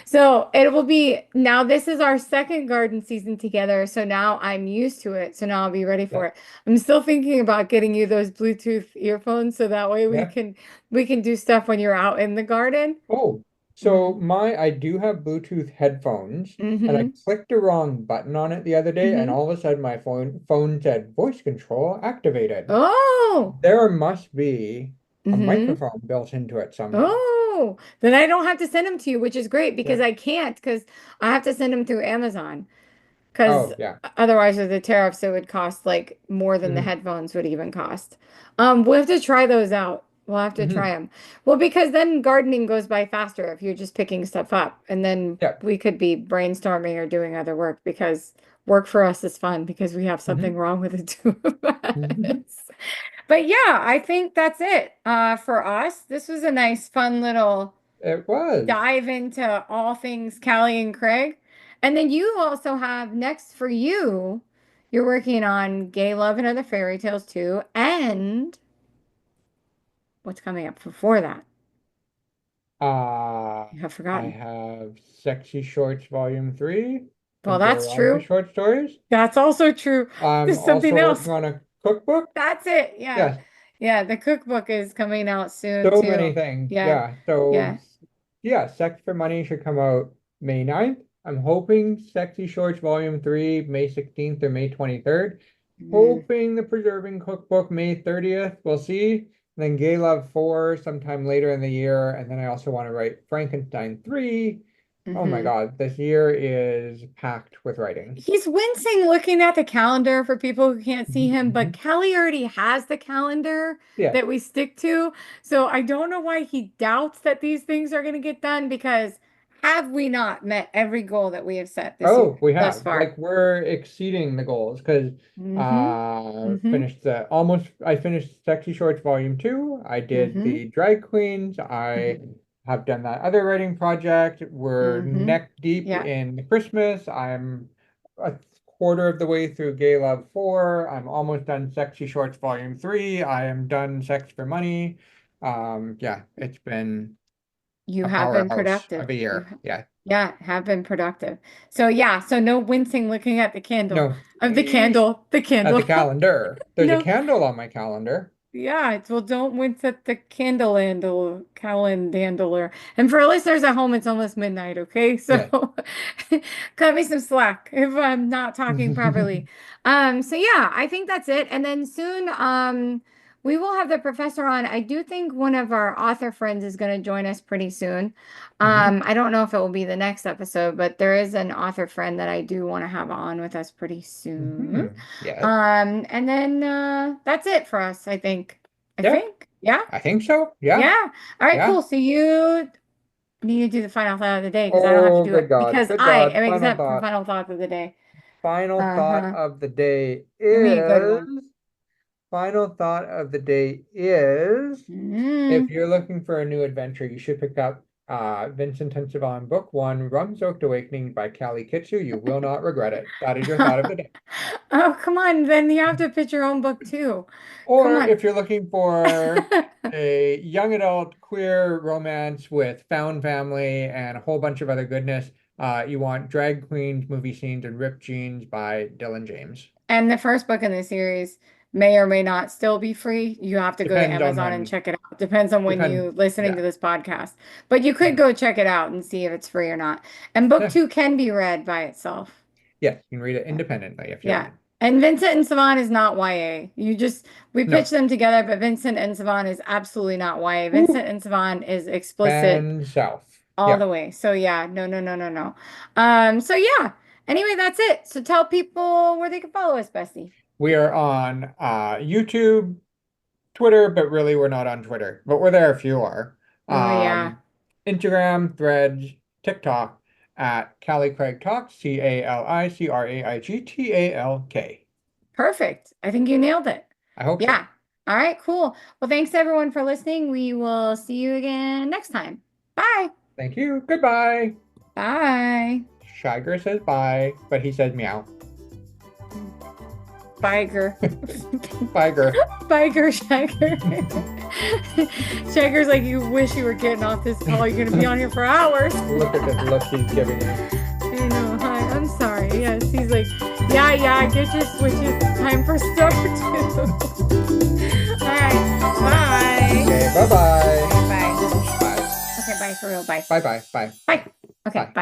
S1: so it will be now this is our second garden season together. So now I'm used to it. So now I'll be ready
S2: Yeah.
S1: for it. I'm still thinking about getting you those Bluetooth earphones so that way we
S2: Yeah.
S1: can we can do stuff when you're out in the garden.
S2: Oh, so
S1: Mm-hmm.
S2: I do have Bluetooth headphones and I
S1: Mm-hmm.
S2: clicked the wrong button on it the other day and
S1: Mm-hmm.
S2: all of a sudden my phone said voice control activated.
S1: Oh.
S2: There must be a
S1: Mm-hmm.
S2: microphone built into it somehow.
S1: Oh, then I don't have to send them to you, which is great because
S2: Yeah.
S1: I can't because I have to send them through Amazon because
S2: Oh, yeah.
S1: otherwise with the tariffs it would cost like more than the
S2: Hmm.
S1: headphones would even cost. We'll have to try those out. We'll have to try
S2: Hmm.
S1: them. Well, because then gardening goes by faster if you're just picking stuff up, and then
S2: Yeah.
S1: we could be brainstorming or doing other work because work for us is fun because we have something
S2: Hmm.
S1: wrong with the two of
S2: Hmm.
S1: us. But yeah, I think that's it for us. This was a nice, fun little
S2: It was.
S1: dive into all things Callie and Craig. And then you also have next for you, you're working on Gay Love and Other Fairy Tales too. And what's coming up before that?
S2: Uh,
S1: You have
S2: I
S1: forgotten.
S2: have Sexy Shorts Volume 3,
S1: Well,
S2: Pinky
S1: that's
S2: Veronica
S1: true.
S2: short stories.
S1: That's also true.
S2: I'm
S1: There's something
S2: also
S1: else.
S2: working on a cookbook.
S1: That's it. Yeah.
S2: Yes,
S1: Yeah. The cookbook is coming out soon
S2: so
S1: too.
S2: many things.
S1: Yeah.
S2: Yeah. So,
S1: Yeah.
S2: yeah, Sex for Money should come out May 9th. I'm hoping Sexy Shorts Volume 3, May 16th or May 23rd.
S1: Mm-hmm.
S2: Hoping the Preserving Cookbook May 30th. We'll see. And then Gay Love 4 sometime later in the year. And then I also want to write Frankenstein 3. Oh my
S1: Mm-hmm.
S2: God, this year is packed with writing.
S1: He's wincing looking at the calendar for people who can't see him, but
S2: Mhm.
S1: Kelly already has the calendar
S2: Yeah.
S1: that we stick to. So I don't know why he doubts that these things are going to get done because have we not met every goal that we have set this year
S2: Oh, we
S1: thus
S2: have.
S1: far?
S2: Like we're exceeding the goals because
S1: Mm-hmm. Mm-hmm.
S2: I finished Sexy Shorts Volume 2. I did
S1: Mm-hmm.
S2: the drag queens. I have done that other writing project. We're
S1: Mm-hmm.
S2: neck deep
S1: Yeah.
S2: in Christmas. I'm a quarter of the way through Gay Love 4. I'm almost done Sexy Shorts Volume 3. I am done Sex for Money. Yeah, it's been
S1: You
S2: a
S1: have been
S2: powerhouse
S1: productive.
S2: of a year. Yeah.
S1: Yeah, have been productive. So yeah, so no wincing looking at the candle
S2: No,
S1: of the
S2: at
S1: candle.
S2: the calendar. There's a
S1: No,
S2: candle on my calendar.
S1: yeah, well, don't wince at the calendar. And for listeners at home, it's almost midnight, okay?
S2: Yeah.
S1: So cut me some slack if I'm not talking properly. So yeah, I think that's it. And then soon, we will have the professor on. I do think one of our author friends is going to join us pretty soon.
S2: hmm
S1: I don't know if it will be the next episode, but there is an author friend that I do want to have on with us pretty soon.
S2: Yes.
S1: And then that's it for us, I think. I
S2: Yeah,
S1: think. Yeah.
S2: I think so. Yeah.
S1: Yeah. All right,
S2: Yeah.
S1: cool. So you need to do the final thought of the day because I don't have to
S2: Oh,
S1: do it
S2: good God.
S1: because
S2: Good
S1: I
S2: God.
S1: am
S2: Final
S1: exempt from
S2: thought.
S1: final thoughts of the day.
S2: Final thought
S1: Uh-huh.
S2: of the day
S1: Give me a good one.
S2: is Final thought of the day is if
S1: Mm.
S2: you're looking for a new adventure, you should pick up Vincent and Sivan Book One, Rum-Soaked Awakening by Cali Kitsu. You will not regret it. That is your thought of the day.
S1: Oh, come on. Then you have to pitch your own book too. Come
S2: Or
S1: on.
S2: if you're looking for a young adult queer romance with found family and a whole bunch of other goodness, you want Drag Queens, Movie Scenes, and Ripped Jeans by Dylan James.
S1: And the first book in the series may or may not still be free. You have to go to
S2: Depends on
S1: Amazon and
S2: when.
S1: check it out. Depends on when
S2: Depend.
S1: you listening
S2: Yeah.
S1: to this podcast. But you could
S2: Mhm.
S1: go check it out and see if it's free or not. And book
S2: Yeah.
S1: two can be read by itself.
S2: Yes, you can read it
S1: Yeah.
S2: independently if you
S1: Yeah.
S2: like.
S1: And Vincent and Savon is not YA. We pitched
S2: No.
S1: them together, but Vincent and Savon is absolutely not YA.
S2: Ooh,
S1: Vincent and Savon is explicit
S2: and south.
S1: all
S2: Yeah.
S1: the way. So yeah, no, no, no, no, no. So yeah. Anyway, that's it. So tell people where they can follow us, Bestie.
S2: We are on YouTube, Twitter, but really we're not on Twitter. But we're there if you are.
S1: Oh yeah.
S2: Um, Instagram, Threads, TikTok at Cali Craig Talks, CaliCraigTalk.
S1: Perfect. I think you nailed it.
S2: I hope so.
S1: Yeah. All right, cool. Well, thanks everyone for listening. We will see you again next time. Bye.
S2: Thank you. Goodbye.
S1: Bye.
S2: Shiger says bye, but he says meow.
S1: Biker.
S2: Biger.
S1: Biker Shagger. Shagger's like, you wish you were getting off this call. You're gonna be on here for hours.
S2: Look at this look he's giving you.
S1: I know. Hi, I'm sorry. Yes, he's like, yeah, get your switches. Time for Star 2. All right. Bye.
S2: Okay, bye-bye.
S1: Bye.
S2: Bye.
S1: Okay, bye for real. Bye.
S2: Bye-bye. Bye.
S1: Bye. Okay,
S2: Bye.
S1: bye.